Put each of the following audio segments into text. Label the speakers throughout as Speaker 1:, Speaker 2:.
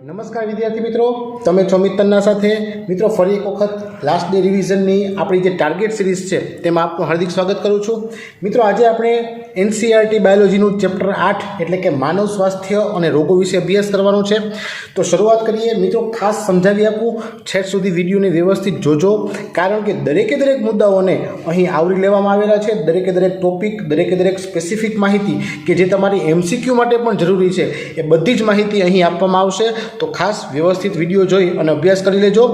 Speaker 1: નમસ્કાર વિદ્યાર્થી મિત્રો, તમે છો મિત્તનના સાથે મિત્રો ફરી એક વખત લાસ્ટ ડે રિવિઝનની આપણી જે ટાર્ગેટ સિરીઝ છે તેમાં આપનું હાર્દિક સ્વાગત કરું છું. મિત્રો આજે આપણે એનસીઈઆરટી બાયોલોજીનું ચેપ્ટર 8 એટલે કે માનવ સ્વાસ્થ્ય અને રોગો વિશે અભ્યાસ કરવાનો છે. તો શરૂઆત કરીએ. મિત્રો ખાસ સમજાવી આપું, છેક સુધી વિડીયોને વ્યવસ્થિત જોજો, કારણ કે દરેકે દરેક મુદ્દાઓને અહીં આવરી લેવામાં આવેલા છે. દરેકે દરેક ટોપિક, દરેકે દરેક સ્પેસિફિક માહિતી કે જે તમારી એમસીક્યુ માટે પણ જરૂરી છે એ બધી જ માહિતી અહીં આપવામાં આવશે. તો ખાસ વ્યવસ્થિત વિડીયો જોઈ અને અભ્યાસ કરી લેજો.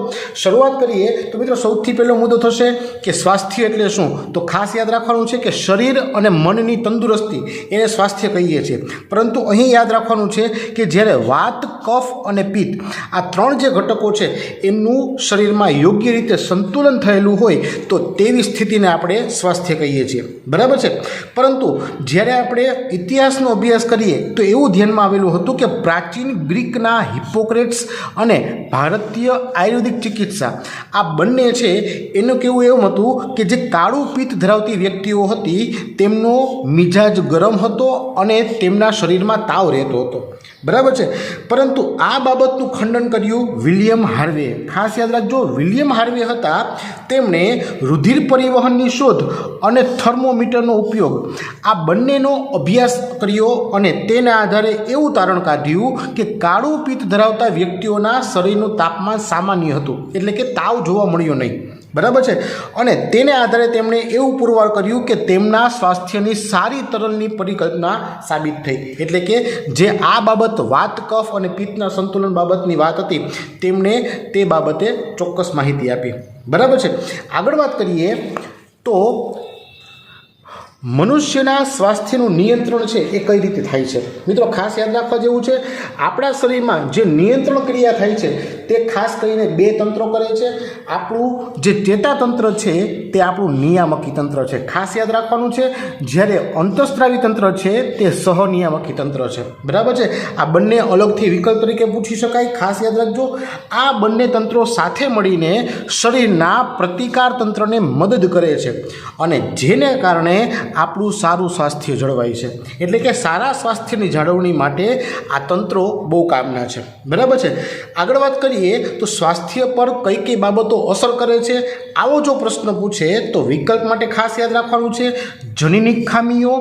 Speaker 1: શરૂઆત કરીએ તો મિત્રો સૌથી પહેલો મુદ્દો થશે કે સ્વાસ્થ્ય એટલે શું. તો ખાસ યાદ રાખવાનું છે કે શરીર અને મનની તંદુરસ્તી એને સ્વાસ્થ્ય કહીએ છીએ. પરંતુ અહીં યાદ રાખવાનું છે કે જ્યારે વાત, કફ અને પિત્ત આ ત્રણ જે ઘટકો છે એમનું શરીરમાં યોગ્ય રીતે સંતુલન થયેલું હોય તો તેવી સ્થિતિને આપણે સ્વાસ્થ્ય કહીએ છીએ. બરાબર છે. પરંતુ જ્યારે આપણે ઇતિહાસનો અભ્યાસ કરીએ તો એવું ધ્યાનમાં આવેલું હતું કે પ્રાચીન ગ્રીકના હિપ્પોક્રેટ્સ અને ભારતીય આયુર્વેદિક ચિકિત્સા આ બંને છે એનું કેવું એવું હતું કે જે કાળું પિત્ત ધરાવતી વ્યક્તિઓ હતી તેમનો મિજાજ ગરમ હતો અને તેમના શરીરમાં તાવ રહેતો હતો. બરાબર છે. પરંતુ આ બાબતનું ખંડન કર્યું વિલિયમ હાર્વે. ખાસ યાદ રાખજો, વિલિયમ હાર્વે હતા. તેમણે રુધિર પરિવહનની શોધ અને થર્મોમીટરનો ઉપયોગ આ બંનેનો અભ્યાસ કર્યો અને તેના આધારે એવું તારણ કાઢ્યું કે કાળું પિત્ત ધરાવતા વ્યક્તિઓના શરીરનું તાપમાન સામાન્ય હતું, એટલે કે તાવ જોવા મળ્યો નહીં. બરાબર છે. અને તેને આધારે તેમણે એવું પુરવાર કર્યું કે તેમના સ્વાસ્થ્યની સારી તરલની પરિકલ્પના સાબિત થઈ. એટલે કે જે આ બાબત વાત, કફ અને પિત્તના સંતુલન બાબતની વાત હતી તેમણે તે બાબતે ચોક્કસ માહિતી આપી. બરાબર છે. આગળ વાત કરીએ તો મનુષ્યના સ્વાસ્થ્યનું નિયંત્રણ છે એ કઈ રીતે થાય છે. મિત્રો ખાસ યાદ રાખવા જેવું છે, આપણા શરીરમાં જે નિયંત્રણ ક્રિયા થાય છે તે ખાસ કરીને બે તંત્રો કરે છે. આપણું જે ચેતાતંત્ર છે તે આપણું નિયામકી તંત્ર છે. ખાસ યાદ રાખવાનું છે, જ્યારે અંતઃસ્ત્રાવી તંત્ર છે તે સહનિયામકી તંત્ર છે. બરાબર છે. આ બંને અલગથી વિકલ્પ તરીકે પૂછી શકાય. ખાસ યાદ રાખજો, આ બંને તંત્રો સાથે મળીને શરીરના પ્રતિકાર તંત્રને મદદ કરે છે અને જેને કારણે આપણું સારું સ્વાસ્થ્ય જળવાય છે. એટલે કે સારા સ્વાસ્થ્યની જાળવણી માટે આ તંત્રો બહુ કામના છે. બરાબર છે. આગળ વાત કરીએ તો સ્વાસ્થ્ય પર કઈ કઈ બાબતો અસર કરે છે, આવો જો પ્રશ્ન પૂછે તો વિકલ્પ માટે ખાસ યાદ રાખવાનું છે જનીનિક ખામીઓ,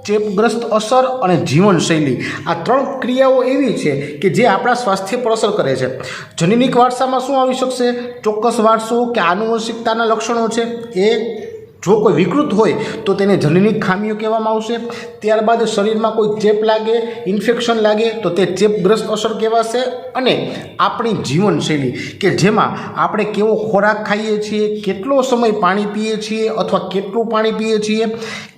Speaker 1: ચેપગ્રસ્ત અસર અને જીવનશૈલી. આ ત્રણ ક્રિયાઓ એવી છે કે જે આપણા સ્વાસ્થ્ય પર અસર કરે છે. જનીનિક વારસામાં શું આવી શકશે? ચોક્કસ વારસો કે આનુવંશિકતાના લક્ષણો છે એ જો કોઈ વિકૃત હોય તો તેને જનીનિક ખામીઓ કહેવામાં આવશે. ત્યારબાદ શરીરમાં કોઈ ચેપ લાગે, ઇન્ફેક્શન લાગે તો તે ચેપગ્રસ્ત અસર કહેવાશે. અને આપણી જીવનશૈલી કે જેમાં આપણે કેવો ખોરાક ખાઈએ છીએ, કેટલો સમય પાણી પીએ છીએ અથવા કેટલું પાણી પીએ છીએ,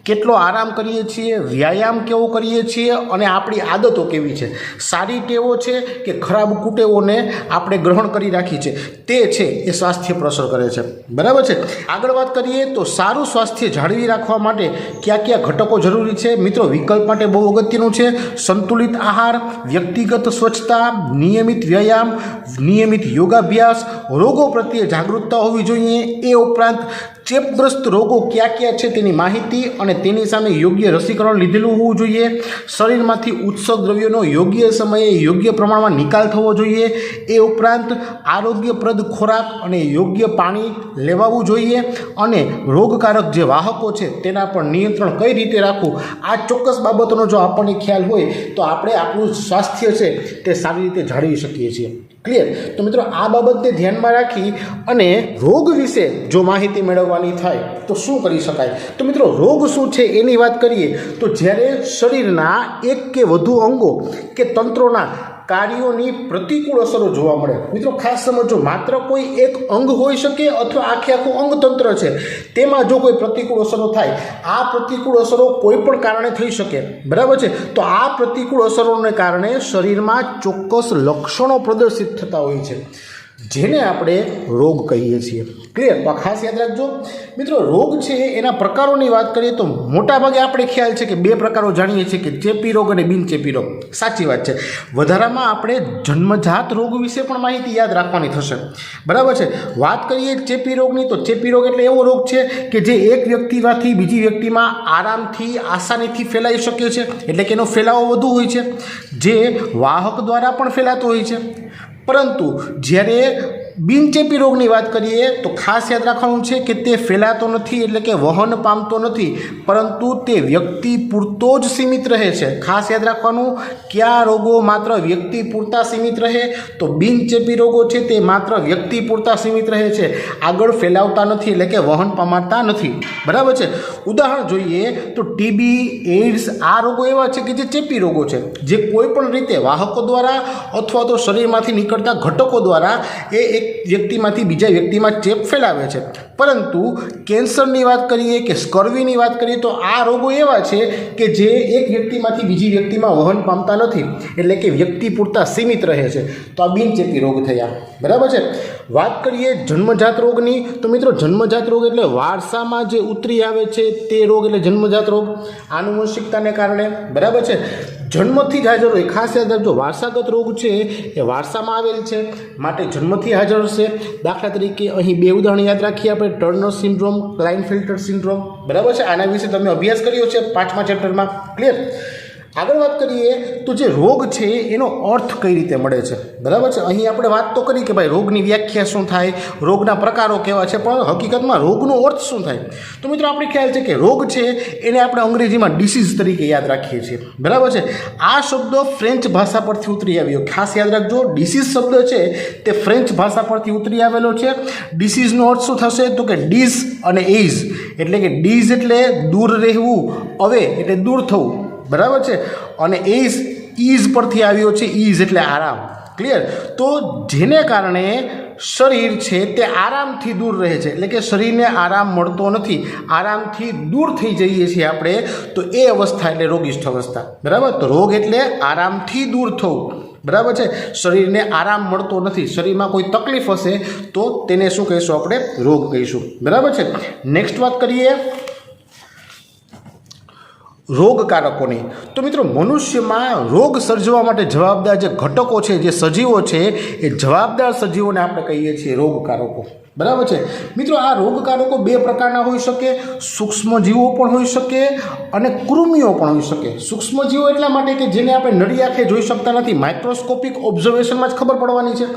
Speaker 1: કેટલો આરામ કરીએ છીએ, વ્યાયામ કેવો કરીએ છીએ અને આપણી આદતો કેવી છે, સારી ટેવો છે કે ખરાબ કુટેવોને આપણે ગ્રહણ કરી રાખી છે, તે છે એ સ્વાસ્થ્ય પર અસર કરે છે. બરાબર છે. આગળ વાત કરીએ તો સારું સ્વાસ્થ્ય જાળવી રાખવા માટે કયા કયા ઘટકો જરૂરી છે. મિત્રો વિકલ્પ માટે બહુ અગત્યનું છે સંતુલિત આહાર, વ્યક્તિગત સ્વચ્છતા, નિયમિત વ્યાયામ, નિયમિત યોગાભ્યાસ, રોગો પ્રત્યે જાગૃતતા હોવી જોઈએ. એ ઉપરાંત ચેપગ્રસ્ત રોગો કયા કયા છે તેની માહિતી અને તેની સામે યોગ્ય રસીકરણ લીધેલું હોવું જોઈએ. શરીરમાંથી ઉત્સર્ગ દ્રવ્યોનો યોગ્ય સમયે યોગ્ય પ્રમાણમાં નિકાલ થવો જોઈએ. એ ઉપરાંત આરોગ્યપ્રદ ખોરાક અને યોગ્ય પાણી લેવાવું જોઈએ. અને રોગકારક જે વાહકો છે તેના પર નિયંત્રણ કઈ રીતે રાખવું, આ ચોક્કસ બાબતોનો જો આપણને ખ્યાલ હોય તો આપણે આપણું સ્વાસ્થ્ય છે તે સારી રીતે જાળવી શકીએ છીએ. ક્લિયર? તો મિત્રો આ બાબતને ધ્યાનમાં રાખી અને રોગ વિશે જો માહિતી મેળવવાની થાય તો શું કરી શકાય. તો મિત્રો રોગ શું છે એની વાત કરીએ તો જ્યારે શરીરના એક કે વધુ અંગો કે તંત્રોના કાર્યોની પ્રતિકૂળ અસરો જોવા મળે. મિત્રો ખાસ સમજો, માત્ર કોઈ એક અંગ હોઈ શકે અથવા આખું અંગતંત્ર છે તેમાં જો કોઈ પ્રતિકૂળ અસરો થાય, આ પ્રતિકૂળ અસરો કોઈ પણ કારણે થઈ શકે. બરાબર છે. તો આ પ્રતિકૂળ અસરોને કારણે શરીરમાં ચોક્કસ લક્ષણો પ્રદર્શિત થતા હોય છે જેને આપણે રોગ કહીએ છીએ. ક્લિયર? તો ખાસ યાદ રાખજો. મિત્રો રોગ છે એના પ્રકારોની વાત કરીએ તો મોટાભાગે આપણે ખ્યાલ છે કે બે પ્રકારો જાણીએ છીએ કે ચેપી રોગ અને બિનચેપી રોગ. સાચી વાત છે. વધારામાં આપણે જન્મજાત રોગ વિશે પણ માહિતી યાદ રાખવાની થશે. બરાબર છે. વાત કરીએ ચેપી રોગની તો ચેપી રોગ એટલે એવો રોગ છે કે જે એક વ્યક્તિમાંથી બીજી વ્યક્તિમાં આરામથી, આસાનીથી ફેલાઈ શકે છે. એટલે કે એનો ફેલાવો વધુ હોય છે, જે વાહક દ્વારા પણ ફેલાતો હોય છે. પરંતુ જ્યારે બિનચેપી રોગની વાત કરીએ તો ખાસ યાદ રાખવાનું છે કે તે ફેલાતો નથી, એટલે કે વહન પામતો નથી, પરંતુ તે વ્યક્તિ પૂરતો જ સીમિત રહે છે. ખાસ યાદ રાખવાનું, કયા રોગો માત્ર વ્યક્તિ પૂરતા સીમિત રહે, તો બિનચેપી રોગો છે તે માત્ર વ્યક્તિ પૂરતા સીમિત રહે છે, આગળ ફેલાવતા નથી, એટલે કે વહન પામતા નથી. બરાબર છે. ઉદાહરણ જોઈએ તો ટીબી, એઇડ્સ આ રોગો એવા છે કે જે ચેપી રોગો છે, જે કોઈ પણ રીતે વાહકો દ્વારા અથવા તો શરીરમાંથી નીકળતા ઘટકો દ્વારા એક વ્યક્તિમાંથી બીજા વ્યક્તિમાં ચેપ ફેલાવે છે. પરંતુ કેન્સરની વાત કરીએ કે સ્કર્વીની વાત કરીએ તો આ રોગો એવા છે કે જે એક વ્યક્તિમાંથી બીજી વ્યક્તિમાં વહન પામતા નથી, એટલે કે વ્યક્તિ પૂરતા સીમિત રહે છે. તો આ બિનચેપી રોગ થયા. બરાબર છે. વાત કરીએ જન્મજાત રોગની, તો મિત્રો જન્મજાત રોગ એટલે વારસામાં જે ઉતરી આવે છે તે રોગ એટલે જન્મજાત રોગ, આનુવંશિકતાને કારણે. બરાબર છે. જન્મથી જ હાજર હોય. ખાસ યાદ રાખજો, વારસાગત રોગ છે એ વારસામાં આવેલ છે, માટે જન્મથી હાજર હશે. દાખલા તરીકે અહીં બે ઉદાહરણ યાદ રાખીએ આપણે, ટર્નર સિન્ડ્રોમ, ક્લાઇનફેલ્ટર સિન્ડ્રોમ. બરાબર છે. આના વિશે તમે અભ્યાસ કર્યો છે 5મા ચેપ્ટરમાં. ક્લિયર. આગળ વાત કરીએ તો જે રોગ છે એનો અર્થ કઈ રીતે મળે છે. બરાબર છે. અહીં આપણે વાત તો કરી કે ભાઈ રોગની વ્યાખ્યા શું થાય, રોગના પ્રકારો કેવા છે, પણ હકીકતમાં રોગનો અર્થ શું થાય. તો મિત્રો આપણે ખ્યાલ છે કે રોગ છે એને આપણે અંગ્રેજીમાં ડિસીઝ તરીકે યાદ રાખીએ છીએ. બરાબર છે. આ શબ્દ ફ્રેન્ચ ભાષા પરથી ઉતરી આવ્યો. ખાસ યાદ રાખજો, ડિસીઝ શબ્દ છે તે ફ્રેન્ચ ભાષા પરથી ઉતરી આવેલો છે. ડિસીઝનો અર્થ શું થશે તો કે ડીઝ અને એઝ, એટલે કે ડીઝ એટલે દૂર રહેવું, અવે એટલે દૂર થવું. બરાબર છે. અને ઇઝ પરથી આવ્યો છે, ઇઝ એટલે આરામ. ક્લિયર. તો જેને કારણે શરીર છે તે આરામથી દૂર રહે છે, એટલે કે શરીરને આરામ મળતો નથી, આરામથી દૂર થઈ જઈએ છીએ આપણે, તો એ અવસ્થા એટલે રોગિષ્ઠ અવસ્થા. બરાબર. તો રોગ એટલે આરામથી દૂર થવું. બરાબર છે. શરીરને આરામ મળતો નથી, શરીરમાં કોઈ તકલીફ હશે તો તેને શું કહીશું આપણે? રોગ કહીશું. બરાબર છે. નેક્સ્ટ વાત કરીએ રોગકારકોની. તો મિત્રો મનુષ્યમાં રોગ સર્જવા માટે જવાબદાર જે ઘટકો છે, જે સજીવો છે, એ જવાબદાર સજીવોને આપણે કહીએ છીએ રોગકારકો. બરાબર છે. મિત્રો આ રોગકારકો બે પ્રકારના હોઈ શકે, સૂક્ષ્મજીવો પણ હોઈ શકે અને કૃમિઓ પણ હોઈ શકે. સૂક્ષ્મજીવો એટલા માટે કે જેને આપણે નરી આંખે જોઈ શકતા નથી, માઇક્રોસ્કોપિક ઓબ્ઝર્વેશનમાં જ ખબર પડવાની છે.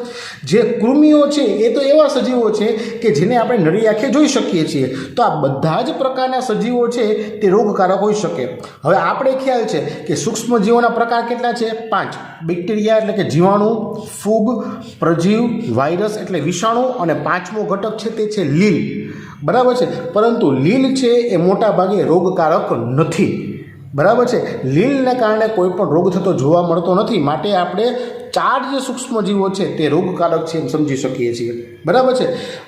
Speaker 1: જે કૃમિઓ છે એ તો એવા સજીવો છે કે જેને આપણે નરી આંખે જોઈ શકીએ છીએ. તો આ બધા જ પ્રકારના સજીવો છે તે રોગકારક હોઈ શકે. હવે આપણે ખ્યાલ છે કે સૂક્ષ્મજીવોના પ્રકાર કેટલા છે? 5. બેક્ટેરિયા એટલે કે જીવાણુ, ફૂગ, પ્રજીવ, વાયરસ એટલે વિષાણુ, અને 5મો ઘટક છે તે છે લીલ. બરાબર છે. પરંતુ લીલ છે એ મોટા ભાગે રોગકારક નથી. બરાબર છે. લીલને કારણે કોઈ પણ રોગ થતો જોવા મળતો નથી, માટે આપણે 4 જે સૂક્ષ્મજીવો છે તે રોગકારક છે એમ સમજી શકીએ છીએ. બરાબર છે.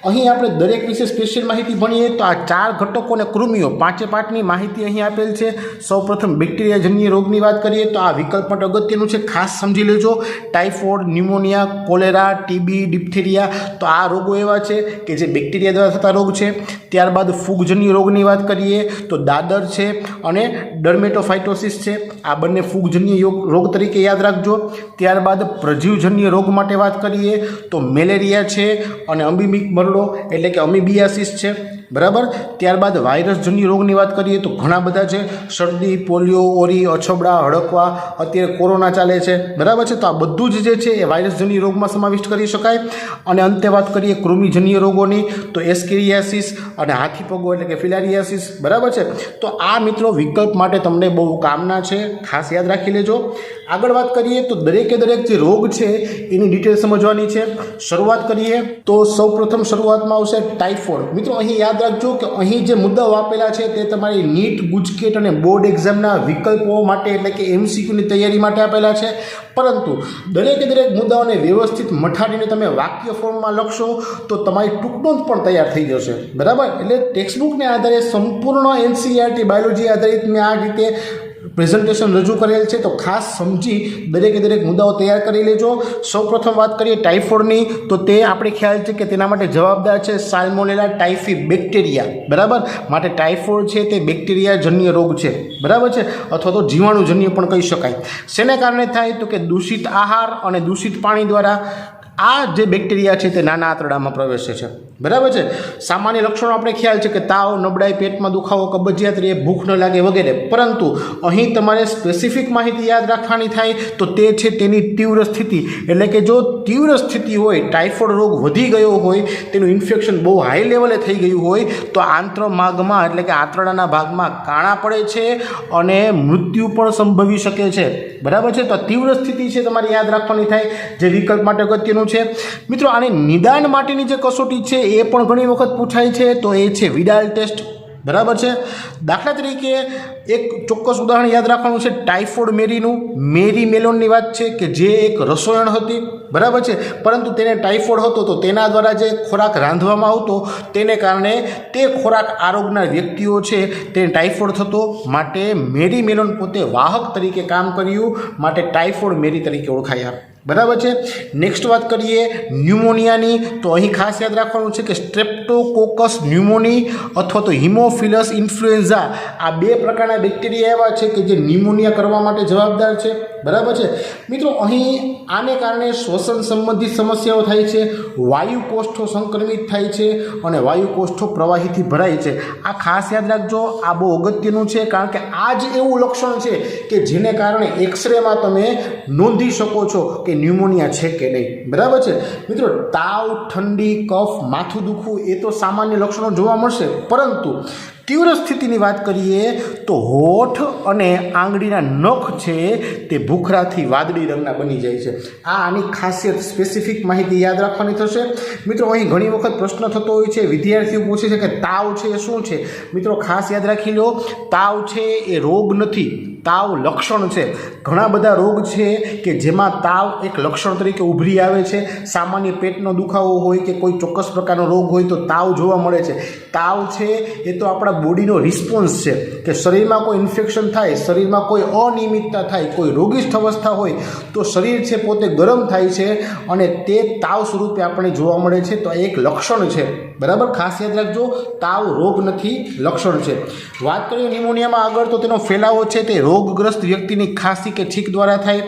Speaker 1: અહીં આપણે દરેક વિશે સ્પેશિયલ માહિતી ભણીએ તો આ 4 ઘટકો અને કૃમિઓ 5-5ની માહિતી અહીં આપેલ છે. સૌપ્રથમ બેક્ટેરિયાજન્ય રોગની વાત કરીએ તો આ વિકલ્પ પણ અગત્યનું છે, ખાસ સમજી લેજો. Typhoid, pneumonia, cholera, TB, diphtheria, તો આ રોગો એવા છે કે જે બેક્ટેરિયા દ્વારા થતા રોગ છે. ત્યારબાદ ફૂગજન્ય રોગની વાત કરીએ તો દાદર છે અને ડર્મેટોફાઇટોસિસ છે, આ બંને ફૂગજન્ય રોગ તરીકે યાદ રાખજો. ત્યારબાદ પ્રજીવજન્ય રોગ માટે વાત કરીએ તો મેલેરિયા છે અને અમીબિક મરડો એટલે કે અમીબિયાસિસ છે. બરાબર. ત્યારબાદ વાયરસજન્ય રોગની વાત કરીએ તો ઘણા બધા છે, શરદી, પોલિયો, ઓરી, અછબડા, હડકવા, અત્યારે કોરોના ચાલે છે. બરાબર છે. તો આ બધું જ જે છે એ વાયરસજન્ય રોગમાં સમાવિષ્ટ કરી શકાય. અને અંતે વાત કરીએ કૃમિજન્ય રોગોની તો એસ્કેરિયાસિસ અને હાથીપગો એટલે કે ફિલારિયાસિસ. બરાબર છે. તો આ મિત્રો વિકલ્પ માટે તમને બહુ કામના છે, ખાસ યાદ રાખી લેજો. આગળ વાત કરીએ તો દરેકે દરેક જે રોગ છે એની ડિટેલ સમજવાની છે. શરૂઆત કરીએ તો સૌપ્રથમ શરૂઆતમાં આવશે ટાઇફોઇડ. મિત્રો અહીં યાદ રાખજો કે અહીં જે મુદ્દાઓ આપેલા છે તે તમારી નીટ, ગુજકેટ અને બોર્ડ એક્ઝામના વિકલ્પો માટે એટલે કે MCQની તૈયારી માટે આપેલા છે. પરંતુ દરેકે દરેક મુદ્દાઓને વ્યવસ્થિત મઠાડીને તમે વાક્ય ફોર્મમાં લખશો તો તમારી ટૂંકનોંધ પણ તૈયાર થઈ જશે. બરાબર. એટલે ટેક્સ્ટબુકને આધારે સંપૂર્ણ NCERT બાયોલોજી આધારિત મેં આ રીતે પ્રેઝન્ટેશન રજૂ કરેલ છે, તો ખાસ સમજી દરેકે દરેક મુદ્દાઓ તૈયાર કરી લેજો. સૌપ્રથમ વાત કરીએ ટાઇફોઇડની તો તે આપણે ખ્યાલ છે કે તેના માટે જવાબદાર છે સાલ્મોનેલા ટાઇફી બેક્ટેરિયા. બરાબર. માટે ટાઇફોઇડ છે તે બેક્ટેરિયાજન્ય રોગ છે. બરાબર છે. અથવા તો જીવાણુજન્ય પણ કહી શકાય. શેને કારણે થાય તો કે દૂષિત આહાર અને દૂષિત પાણી દ્વારા આ જે બેક્ટેરિયા છે તે નાના આંતરડામાં પ્રવેશે છે. બરાબર છે। સામાન્ય લક્ષણો આપણે ખ્યાલ છે કે તાવ, નબળાઈ, પેટમાં દુખાવો, કબજિયાત રહે, ભૂખ ન લાગે વગેરે, પરંતુ અહીં તમારે સ્પેસિફિક માહિતી યાદ રાખવાની થાય તો તે છે તેની તીવ્ર સ્થિતિ। એટલે કે જો તીવ્ર સ્થિતિ હોય, ટાઇફોઇડ રોગ વધી ગયો હોય, તેનું ઇન્ફેક્શન બહુ હાઈ લેવલે થઈ ગયું હોય તો આંત્રમાર્ગમાં એટલે કે આંતરડાના ભાગમાં કાણા પડે છે અને મૃત્યુ પણ સંભવી શકે છે। બરાબર છે। તો તીવ્ર સ્થિતિ છે તમારે યાદ રાખવાની થાય, જે વિકલ્પ માટે અગત્યનું છે। મિત્રો આની નિદાન માટેની જે કસોટી છે એ પણ ઘણી વખત પૂછાય છે, તો એ છે વિડાલ ટેસ્ટ। બરાબર છે। દાખલા તરીકે એક ચોક્કસ ઉદાહરણ યાદ રાખવાનું છે ટાઇફોઇડ મેરીનું। મેરી મેલોનની વાત છે કે જે એક રસોઈણ હતી, બરાબર છે, પરંતુ તેને ટાઇફોઇડ હતો તો તેના દ્વારા જે ખોરાક રાંધવામાં આવતો તેને કારણે તે ખોરાક આરોગનાર વ્યક્તિઓ છે તેને ટાઇફોઇડ થતો, માટે મેરી મેલોન પોતે વાહક તરીકે કામ કર્યું, માટે ટાઇફોઇડ મેરી તરીકે ઓળખાયા। બરાબર છે। નેક્સ્ટ વાત કરીએ ન્યુમોનિયાની, તો અહીં ખાસ યાદ રાખવાનું છે કે સ્ટ્રેપ્ટોકોકસ ન્યુમોની અથવા તો હિમોફિલસ ઇન્ફ્લુએન્ઝા આ બે પ્રકારના બેક્ટેરિયા એવા છે કે જે ન્યુમોનિયા કરવા માટે જવાબદાર છે। બરાબર છે। મિત્રો અહીં આને કારણે શ્વસન સંબંધિત સમસ્યાઓ થાય છે, વાયુ કોષ્ઠો સંક્રમિત થાય છે અને વાયુ કોષ્ઠો પ્રવાહીથી ભરાય છે। આ ખાસ યાદ રાખજો, આ બહુ અગત્યનું છે, કારણ કે આ જ એવું લક્ષણ છે કે જેને કારણે એક્સરેમાં તમે નોંધી શકો છો કે ન્યુમોનિયા છે કે નહીં। બરાબર છે। મિત્રો તાવ, ઠંડી, કફ, માથું દુખવું એ તો સામાન્ય લક્ષણો જોવા મળશે, પરંતુ તીવ્ર સ્થિતિની વાત કરીએ તો હોઠ અને આંગળીના નખ છે તે ભૂખરાથી વાદળી રંગના બની જાય છે। આની ખાસિયત સ્પેસિફિક માહિતી યાદ રાખવાની થશે। મિત્રો અહીં ઘણી વખત પ્રશ્ન થતો હોય છે, વિદ્યાર્થીઓ પૂછે છે કે તાવ છે એ શું છે? મિત્રો ખાસ યાદ રાખી લો, તાવ છે એ રોગ નથી, તાવ લક્ષણ છે। ઘણા બધા રોગ છે કે જેમાં તાવ એક લક્ષણ તરીકે ઉભરી આવે છે। સામાન્ય પેટનો દુખાવો હોય કે કોઈ ચોક્કસ પ્રકારનો રોગ હોય તો તાવ જોવા મળે છે। તાવ છે એ તો આપણા બોડીનો રિસ્પોન્સ છે કે શરીરમાં કોઈ ઇન્ફેક્શન થાય, શરીરમાં કોઈ અનિયમિતતા થાય, કોઈ રોગિષ્ઠ અવસ્થા હોય તો શરીર છે પોતે ગરમ થાય છે અને તે તાવ સ્વરૂપે આપણે જોવા મળે છે। તો એક લક્ષણ છે। બરાબર, ખાસ યાદ રાખજો, તાવ રોગ નથી, લક્ષણ છે। વાત કરીએ ન્યુમોનિયામાં આગળ, તો તેનો ફેલાવો છે તે રોગગ્રસ્ત વ્યક્તિની ખાંસી કે છીંક દ્વારા થાય।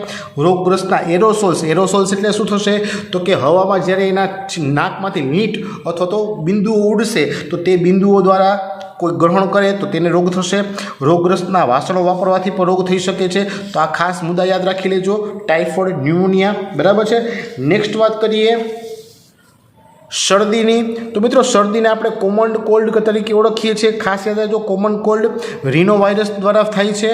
Speaker 1: રોગગ્રસ્તના એરોસોલ્સ, એરોસોલ્સ એટલે શું થશે તો કે હવામાં જ્યારે એના નાકમાંથી નીટ અથવા તો બિંદુઓ ઉડશે તો તે બિંદુઓ દ્વારા કોઈ ગ્રહણ કરે તો તેને રોગ થશે। રોગગ્રસ્તના વાસણો વાપરવાથી પણ રોગ થઈ શકે છે। તો આ ખાસ મુદ્દા યાદ રાખી લેજો, ટાઇફોઇડ, ન્યુમોનિયા। બરાબર છે। નેક્સ્ટ વાત કરીએ શરદીની, તો મિત્રો શરદીને આપણે કોમન કોલ્ડ તરીકે ઓળખીએ છીએ। ખાસ યાદ રાખજો, કોમન કોલ્ડ રીનો વાયરસ દ્વારા થાય છે।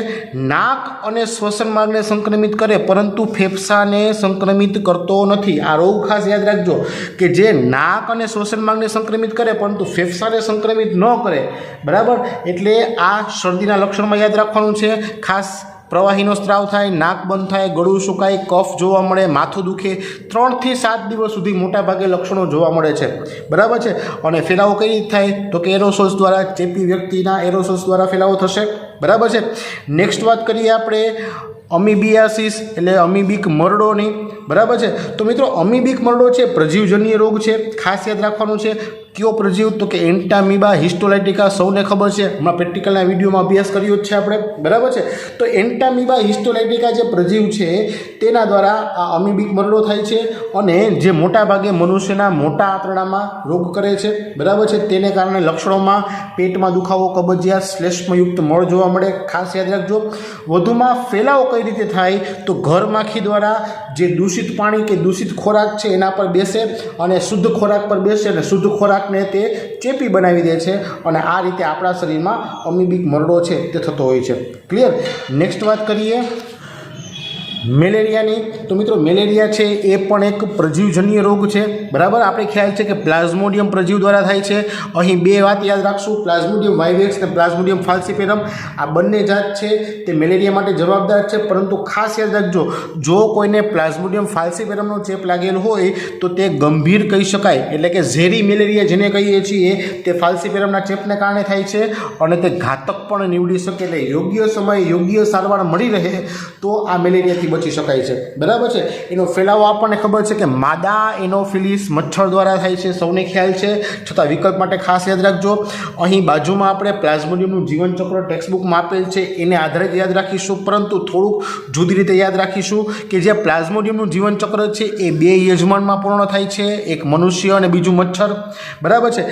Speaker 1: નાક અને શ્વસન માર્ગને સંક્રમિત કરે પરંતુ ફેફસાને સંક્રમિત કરતો નથી। આ રોગ ખાસ યાદ રાખજો કે જે નાક અને શ્વસન માર્ગને સંક્રમિત કરે પરંતુ ફેફસાને સંક્રમિત ન કરે। બરાબર, એટલે આ શરદીના લક્ષણમાં યાદ રાખવાનું છે ખાસ। પ્રવાહીનો સ્ત્રાવ થાય, નાક બંધ થાય, ગળું સુકાય, કફ જોવા મળે, માથું દુખે, 3 થી 7 દિવસ સુધી મોટાભાગે લક્ષણો જોવા મળે છે। બરાબર છે। અને ફેલાવો કઈ રીતે થાય તો કે એરોસોલ્સ દ્વારા, ચેપી વ્યક્તિના એરોસોલ્સ દ્વારા ફેલાવો થશે। બરાબર છે। નેક્સ્ટ વાત કરીએ આપણે અમીબિયાસિસ એટલે અમીબિક મરડોની। બરાબર છે। તો મિત્રો અમીબિક મરડો છે પ્રજીવજન્ય રોગ છે। ખાસ યાદ રાખવાનું છે કયો પ્રજીવ તો કે એન્ટામીબા હિસ્ટોલાઇટિકા, સૌને ખબર છે, હમણાં પ્રેક્ટિકલના વિડીયોમાં અભ્યાસ કર્યો જ છે આપણે। બરાબર છે। તો એન્ટામીબા હિસ્ટોલાઇટિકા જે પ્રજીવ છે તેના દ્વારા આ અમીબિક મરડો થાય છે અને જે મોટાભાગે મનુષ્યના મોટા આંતરડામાં રોગ કરે છે। બરાબર છે। તેને કારણે લક્ષણોમાં પેટમાં દુખાવો, કબજિયાત, શ્લેષ્મયુક્ત મળ જોવા મળે। ખાસ યાદ રાખજો। વધુમાં ફેલાવો કઈ રીતે થાય તો ઘરમાખી દ્વારા જે દૂષિત પાણી કે દૂષિત ખોરાક છે એના પર બેસે અને શુદ્ધ ખોરાક પર બેસે અને શુદ્ધ ખોરાકને તે ચેપી બનાવી દે છે અને આ રીતે આપણા શરીરમાં અમીબિક મરડો છે તે થતો હોય છે। ક્લિયર। નેક્સ્ટ વાત કરીએ મેલેરિયાની, તો મિત્રો મેલેરિયા છે એ પણ એક પ્રજીવજન્ય રોગ છે। બરાબર, આપણે ખ્યાલ છે કે પ્લાઝ્મોડિયમ પ્રજીવ દ્વારા થાય છે। અહીં બે વાત યાદ રાખશું, પ્લાઝ્મોડિયમ વાઇવેક્સ અને પ્લાઝ્મોડિયમ ફાલ્સીપેરમ, આ બંને જાત છે તે મેલેરિયા માટે જવાબદાર છે। પરંતુ ખાસ યાદ રાખજો, જો કોઈને પ્લાઝ્મોડિયમ ફાલ્સીપેરમનો ચેપ લાગેલો હોય તો તે ગંભીર કહી શકાય, એટલે કે ઝેરી મેલેરિયા જેને કહીએ છીએ તે ફાલ્સીપેરમના ચેપને કારણે થાય છે અને તે ઘાતક પણ નીવડી શકે। એટલે યોગ્ય સમયે યોગ્ય સારવાર મળી રહે તો આ મેલેરિયાથી બચી શકાય છે, બરાબર છે। એનો ફેલાવો આપણને ખબર છે કે માદા એનોફિલિસ મચ્છર દ્વારા થાય છે, સૌને ખ્યાલ છે, છતાં વિકલ્પ માટે ખાસ યાદ રાખજો। અહીં બાજુમાં આપણે પ્લાઝ્મોડિયમનું જીવનચક્ર ટેક્સ્ટબુકમાં આપેલ છે એને આધારિત યાદ રાખીશું, પરંતુ થોડુંક જુદી રીતે યાદ રાખીશું કે જે પ્લાઝ્મોડિયમનું જીવનચક્ર છે એ બે યજમાનમાં પૂર્ણ થાય છે, એક મનુષ્ય અને બીજું મચ્છર, બરાબર છે।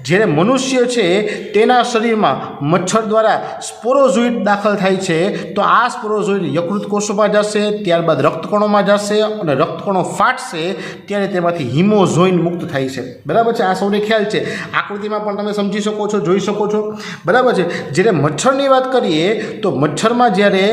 Speaker 1: જ્યારે મનુષ્ય છે તેના શરીરમાં મચ્છર દ્વારા સ્પોરોઝોઇડ દાખલ થાય છે, તો આ સ્પોરોઝોઇડ યકૃત કોષોમાં જશે, ત્યારબાદ રક્તકણોમાં જશે અને રક્તકણો ફાટશે ત્યારે તેમાંથી હિમોઝોઇન મુક્ત થાય છે, બરાબર છે। આ સૌને ખ્યાલ છે, આકૃતિમાં પણ તમે સમજી શકો છો, જોઈ શકો છો, બરાબર છે। જ્યારે મચ્છરની વાત કરીએ તો મચ્છરમાં જ્યારે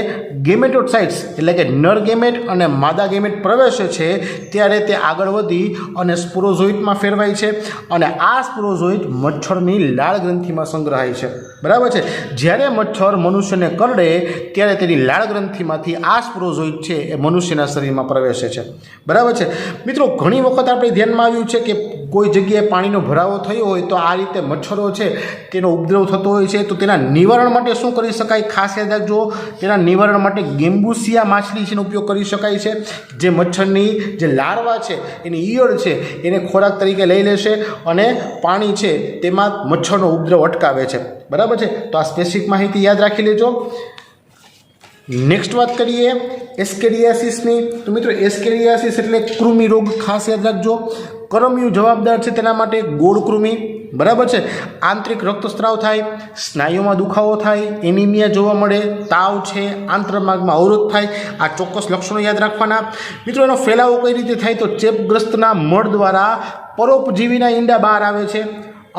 Speaker 1: ગેમેટોસાઇટ્સ એટલે કે નર ગેમેટ અને માદા ગેમેટ પ્રવેશે છે ત્યારે તે આગળ વધી અને સ્પોરોઝોઇટમાં ફેરવાય છે અને આ સ્પોરોઝોઇટ મચ્છરની લાળ ગ્રંથિમાં સંગ્રહાય છે, બરાબર છે। જ્યારે મચ્છર મનુષ્યને કરડે ત્યારે તેની લાળ ગ્રંથિમાંથી આ સ્પોરોઝોઇટ છે એ મનુષ્યના શરીરમાં પ્રવેશે છે, બરાબર છે। મિત્રો ઘણી વખત આપણે ધ્યાનમાં આવ્યું છે કે કોઈ જગ્યાએ પાણીનો ભરાવો થયો હોય તો આ રીતે મચ્છરો છે તેનો ઉપદ્રવ થતો હોય છે, તો તેના નિવારણ માટે શું કરી શકાય, ખાસ યાદ રાખજો। તેના નિવારણ માટે ગેમ્બુસિયા માછલી છે એનો ઉપયોગ કરી શકાય છે, જે મચ્છરની જે લાર્વા છે એની ઈયળ છે એને ખોરાક તરીકે લઈ લેશે અને પાણી છે તેમાં મચ્છરનો ઉપદ્રવ અટકાવે છે, બરાબર છે। તો આ સ્પેસિફિક માહિતી યાદ રાખી લેજો। નેક્સ્ટ વાત કરીએ એસ્કેરિયાસિસની, તો મિત્રો એસ્કેરિયાસિસ એટલે કૃમિ રોગ, ખાસ યાદ રાખજો। કરમિયું જવાબદાર છે તેના માટે ગોળ કૃમિ, બરાબર છે। આંતરિક રક્તસ્રાવ થાય, સ્નાયુમાં દુખાવો થાય, એનિમિયા જોવા મળે, તાવ છે, આંતરમાર્ગમાં અવરોધ થાય, આ ચોક્કસ લક્ષણો યાદ રાખવાના। મિત્રો એનો ફેલાવો કઈ રીતે થાય, તો ચેપગ્રસ્તના મળ દ્વારા પરોપજીવીના ઈંડા બહાર આવે છે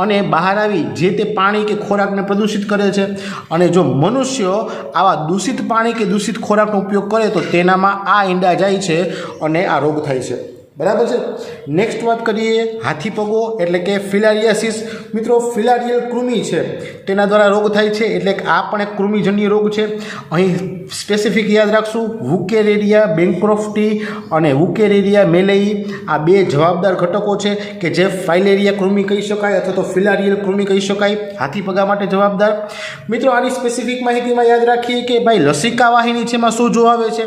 Speaker 1: અને બહાર આવી જે તે પાણી કે ખોરાકને પ્રદૂષિત કરે છે, અને જો મનુષ્ય આવા દૂષિત પાણી કે દૂષિત ખોરાકનો ઉપયોગ કરે તો તેનામાં આ ઈંડા જાય છે અને આ રોગ થાય છે, બરાબર છે। નેક્સ્ટ વાત કરીએ હાથીપગો એટલે કે ફિલારિયાસિસ। મિત્રો ફિલારિયલ કૃમિ છે તેના દ્વારા રોગ થાય છે, એટલે કે આ પણ એક કૃમિજન્ય રોગ છે। અહીં સ્પેસિફિક યાદ રાખશું, વુકેરેરિયા બેન્ક્રોફ્ટી અને વુકેરેરિયા મેલેઈ આ બે જવાબદાર ઘટકો છે કે જે ફાઇલેરિયા કૃમિ કહી શકાય અથવા તો ફિલારિયલ કૃમિ કહી શકાય, હાથીપગા માટે જવાબદાર। મિત્રો આની સ્પેસિફિક માહિતીમાં યાદ રાખીએ કે ભાઈ લસિકા વાહિની છે એમાં શું જોવા આવે છે,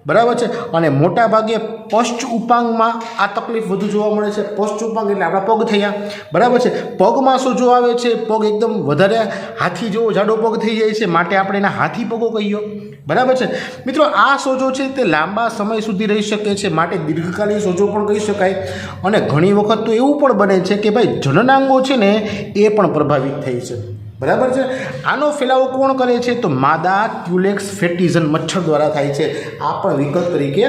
Speaker 1: બરાબર છે, અને મોટા ભાગે પશ્ચ ઉપાંગમાં આ તકલીફ વધુ જોવા મળે છે। પશ્ચ ઉપાંગ એટલે આપણા પગ થયા, બરાબર છે। પગમાં શું જોવા આવે છે, પગ એકદમ વધારે હાથી જેવો જાડો પગ થઈ જાય છે, માટે આપણે એના હાથી પગો કહીએ, બરાબર છે। મિત્રો આ સોજો છે તે લાંબા સમય સુધી રહી શકે છે, માટે દીર્ઘકાલીન સોજો પણ કહી શકાય, અને ઘણી વખત તો એવું પણ બને છે કે ભાઈ જનનાંગો છે ને એ પણ પ્રભાવિત થઈ છે, બરાબર છે। આનો ફેલાવો કોણ કરે છે, તો માદા ક્યુલેક્સ ફેટિઝન મચ્છર દ્વારા થાય છે, આ પણ વિકલ્પ તરીકે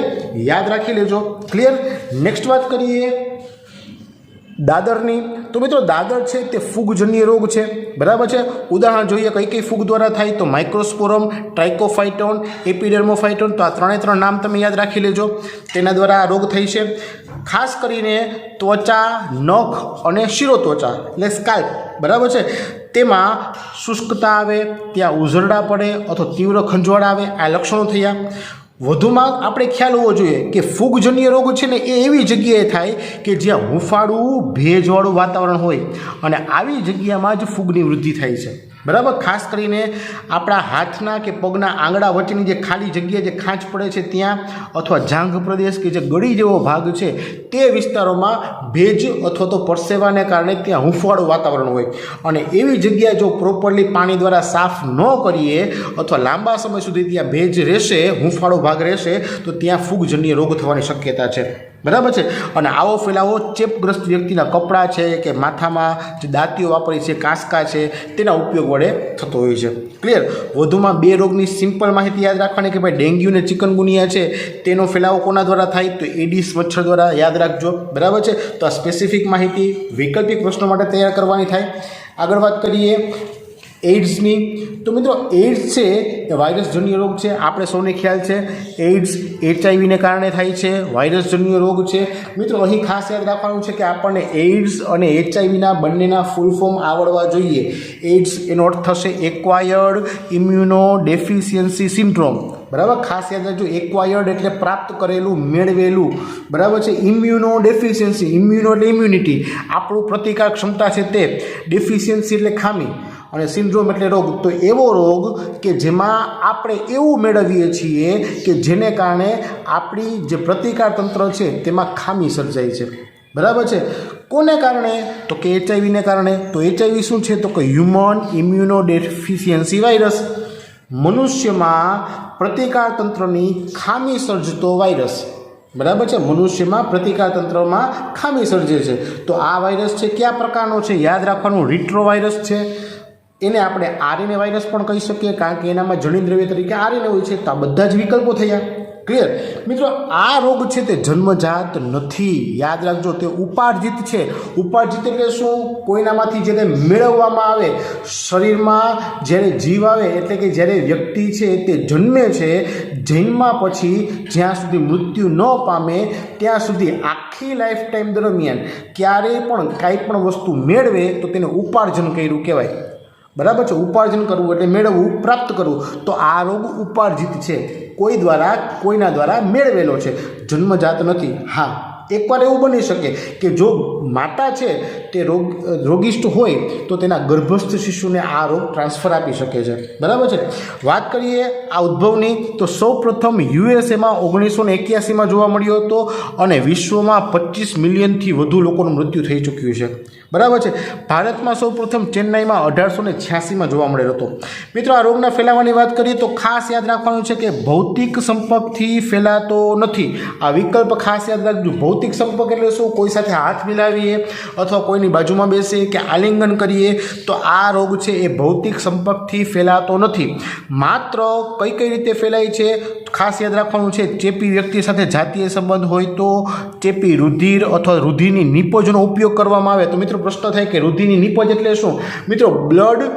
Speaker 1: યાદ રાખી લેજો, ક્લિયર। નેક્સ્ટ વાત કરીએ દાદરની, તો મિત્રો દાદર છે તે ફૂગજન્ય રોગ છે, બરાબર છે। ઉદાહરણ જોઈએ કઈ કઈ ફૂગ દ્વારા થાય, તો માઇક્રોસ્પોરમ, ટ્રાઇકોફાઇટોન, એપિડર્મોફાઇટોન, તો આ ત્રણે નામ તમે યાદ રાખી લેજો, તેના દ્વારા આ રોગ થાય છે। ખાસ કરીને ત્વચા, નખ અને શિરોત્વચા એટલે સ્કાલ્પ, બરાબર છે, તેમાં શુષ્કતા આવે, ત્યાં ઉઝરડા પડે અથવા તીવ્ર ખંજવાળ આવે, આ લક્ષણો થયા। વધુમાં આપણે ખ્યાલ હોવો જોઈએ કે ફૂગજન્ય રોગ છે ને એ એવી જગ્યાએ થાય કે જ્યાં હુંફાળું ભેજવાળું વાતાવરણ હોય અને આવી જગ્યામાં જ ફૂગની વૃદ્ધિ થાય છે, બરાબર। ખાસ કરીને આપણા હાથના કે પગના આંગળા વચ્ચેની જે ખાલી જગ્યા જે ખાંચ પડે છે ત્યાં, અથવા જાંઘ પ્રદેશ કે જે ગળી જેવો ભાગ છે તે વિસ્તારોમાં ભેજ અથવા તો પરસેવાને કારણે ત્યાં હુંફાળું વાતાવરણ હોય, અને એવી જગ્યા જો પ્રોપરલી પાણી દ્વારા સાફ ન કરીએ અથવા લાંબા સમય સુધી ત્યાં ભેજ રહેશે, હુંફાળો ભાગ રહેશે, તો ત્યાં ફૂગજન્ય રોગ થવાની શક્યતા છે, બરાબર છે। અને આવો ફેલાવો ચેપગ્રસ્ત વ્યક્તિના કપડાં છે કે માથામાં જે દાંતીઓ વાપરી છે, કાંસકા છે, તેના ઉપયોગ વડે થતો હોય છે, ક્લિયર। વધુમાં બે રોગની સિમ્પલ માહિતી યાદ રાખવાની કે ભાઈ ડેન્ગ્યુ અને ચિકનગુનિયા છે તેનો ફેલાવો કોના દ્વારા થાય, તો એડિસ મચ્છર દ્વારા, યાદ રાખજો, બરાબર છે। તો આ સ્પેસિફિક માહિતી વૈકલ્પિક પ્રશ્નો માટે તૈયાર કરવાની થાય। આગળ વાત કરીએ એઇડ્સની, તો મિત્રો એઇડ્સ છે એ વાયરસજન્ય રોગ છે, આપણે સૌને ખ્યાલ છે એઇડ્સ HIV કારણે થાય છે, વાયરસજન્ય રોગ છે। મિત્રો અહીં ખાસ યાદ રાખવાનું છે કે આપણને એઇડ્સ અને HIVના બંનેના ફૂલ ફોર્મ આવડવા જોઈએ। એઇડ્સ એનો અર્થ થશે એક્વાયર્ડ ઇમ્યુનો ડેફિશિયન્સી સિન્ડ્રોમ, બરાબર, ખાસ યાદ રાખજો, એક્વાયર્ડ એટલે પ્રાપ્ત કરેલું, મેળવેલું, બરાબર છે। ઇમ્યુનો ડેફિશિયન્સી, ઇમ્યુનો એટલે ઇમ્યુનિટી, આપણું પ્રતિકાર ક્ષમતા છે તે, ડેફિશિયન્સી એટલે ખામી, અને સિન્ડ્રોમ એટલે રોગ. તો એવો રોગ કે જેમાં આપણે એવું મેળવીએ છીએ કે જેને કારણે આપણી જે પ્રતિકાર તંત્ર છે તેમાં ખામી સર્જાય છે. બરાબર છે. કોને કારણે? તો કે HIV કારણે. તો HIV શું છે? તો કે હ્યુમન ઇમ્યુનોડેફિશિયન્સી વાયરસ, મનુષ્યમાં પ્રતિકાર તંત્રની ખામી સર્જતો વાયરસ. બરાબર છે. મનુષ્યમાં પ્રતિકાર તંત્રમાં ખામી સર્જે છે. તો આ વાયરસ છે કયા પ્રકારનો છે? યાદ રાખવાનું, રિટ્રો વાયરસ છે. એને આપણે RNA વાયરસ પણ કહી શકીએ, કારણ કે એનામાં જનીનદ્રવ્ય તરીકે RNA હોય છે. તો આ બધા જ વિકલ્પો થયા. ક્લિયર મિત્રો? આ રોગ છે તે જન્મજાત નથી. યાદ રાખજો, તે ઉપાર્જિત છે. ઉપાર્જિત એટલે શું? કોઈનામાંથી જ્યારે મેળવવામાં આવે, શરીરમાં જ્યારે જીવ આવે, એટલે કે જ્યારે વ્યક્તિ છે તે જન્મે છે, જન્મા પછી જ્યાં સુધી મૃત્યુ ન પામે ત્યાં સુધી આખી લાઈફ ટાઈમ દરમિયાન ક્યારેય પણ કાંઈ પણ વસ્તુ મેળવે તો તેને ઉપાર્જન કર્યું કહેવાય. બરાબર છે. ઉપાર્જન કરવું એટલે મેળવવું, પ્રાપ્ત કરવું. તો આ રોગ ઉપાર્જિત છે, કોઈના દ્વારા મેળવેલો છે, જન્મજાત નથી. હા, એકવાર એવું બની શકે કે જો માતા છે તે રોગિષ્ટ હોય તો તેના ગર્ભસ્થ શિશુને આ રોગ ટ્રાન્સફર આપી શકે છે. બરાબર છે. વાત કરીએ આ ઉદ્ભવની, તો સૌ પ્રથમ USA 1981 જોવા મળ્યો હતો અને વિશ્વમાં 25 મિલિયનથી વધુ લોકોનું મૃત્યુ થઈ ચૂક્યું છે. બરાબર છે. ભારતમાં સૌ પ્રથમ ચેન્નાઈમાં 1886 જોવા મળેલો હતો. મિત્રો, આ રોગના ફેલાવાની વાત કરીએ તો ખાસ યાદ રાખવાનું છે કે ભૌતિક સંપર્કથી ફેલાતો નથી. આ વિકલ્પ ખાસ યાદ રાખજો. ભૌતિક સંપર્ક એટલે શું? કોઈ સાથે હાથ મિલાવીએ અથવા કોઈની બાજુમાં બેસીએ કે આલિંગન કરીએ તો આ રોગ છે એ ભૌતિક સંપર્કથી ફેલાતો નથી. માત્ર કઈ રીતે ફેલાય છે? ખાસ યાદ રાખવાનું છે, ચેપી વ્યક્તિ સાથે જાતીય સંબંધ હોય તો, ચેપી રુધિર અથવા રુધિરની નિપજનો ઉપયોગ કરવામાં આવે તો. મિત્રો, પ્રશ્ન થાય કે રુધિરની નિપજ એટલે શું? મિત્રો, બ્લડ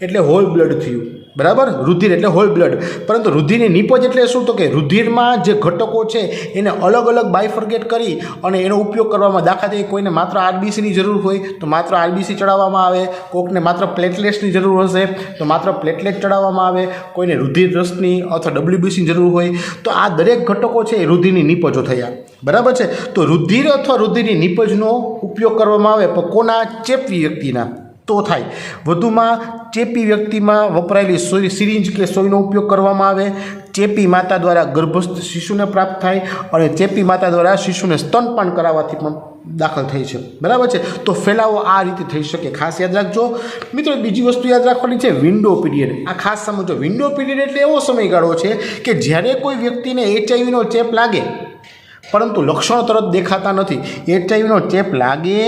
Speaker 1: એટલે હોલ બ્લડ થયું. બરાબર? રુધિર એટલે હોલ બ્લડ. પરંતુ રુધિરની નિપજ એટલે શું? તો કે રુધિરમાં જે ઘટકો છે એને અલગ અલગ બાયફર્ગેટ કરી અને એનો ઉપયોગ કરવામાં. દાખલા તરીકે કોઈને માત્ર RBCની જરૂર હોય તો માત્ર RBC ચડાવવામાં આવે, કોઈકને માત્ર પ્લેટલેટ્સની જરૂર હશે તો માત્ર પ્લેટલેટ ચડાવવામાં આવે, કોઈને રુધિર રસની અથવા WBCની જરૂર હોય તો આ દરેક ઘટકો છે એ રુધિરની નિપજો થયા. બરાબર છે. તો રુધિર અથવા રુધિરની નિપજનો ઉપયોગ કરવામાં આવે પણ કોના? ચેપી વ્યક્તિના તો થાય. વધુમાં ચેપી વ્યક્તિમાં વપરાયેલી સિરિંજ કે સોયનો ઉપયોગ કરવામાં આવે. ચેપી માતા દ્વારા ગર્ભસ્થ શિશુને પ્રાપ્ત થાય અને ચેપી માતા દ્વારા શિશુને સ્તનપાન કરાવવાથી પણ દાખલ થઈ છે. બરાબર છે. તો ફેલાવો આ રીતે થઈ શકે. ખાસ યાદ રાખજો. મિત્રો, બીજી વસ્તુ યાદ રાખવાની છે, વિન્ડો પીરિયડ. આ ખાસ સમજો. વિન્ડો પીરિયડ એટલે એવો સમયગાળો છે કે જ્યારે કોઈ વ્યક્તિને HIV ચેપ લાગે પરંતુ લક્ષણો તરત દેખાતા નથી. HIV ચેપ લાગે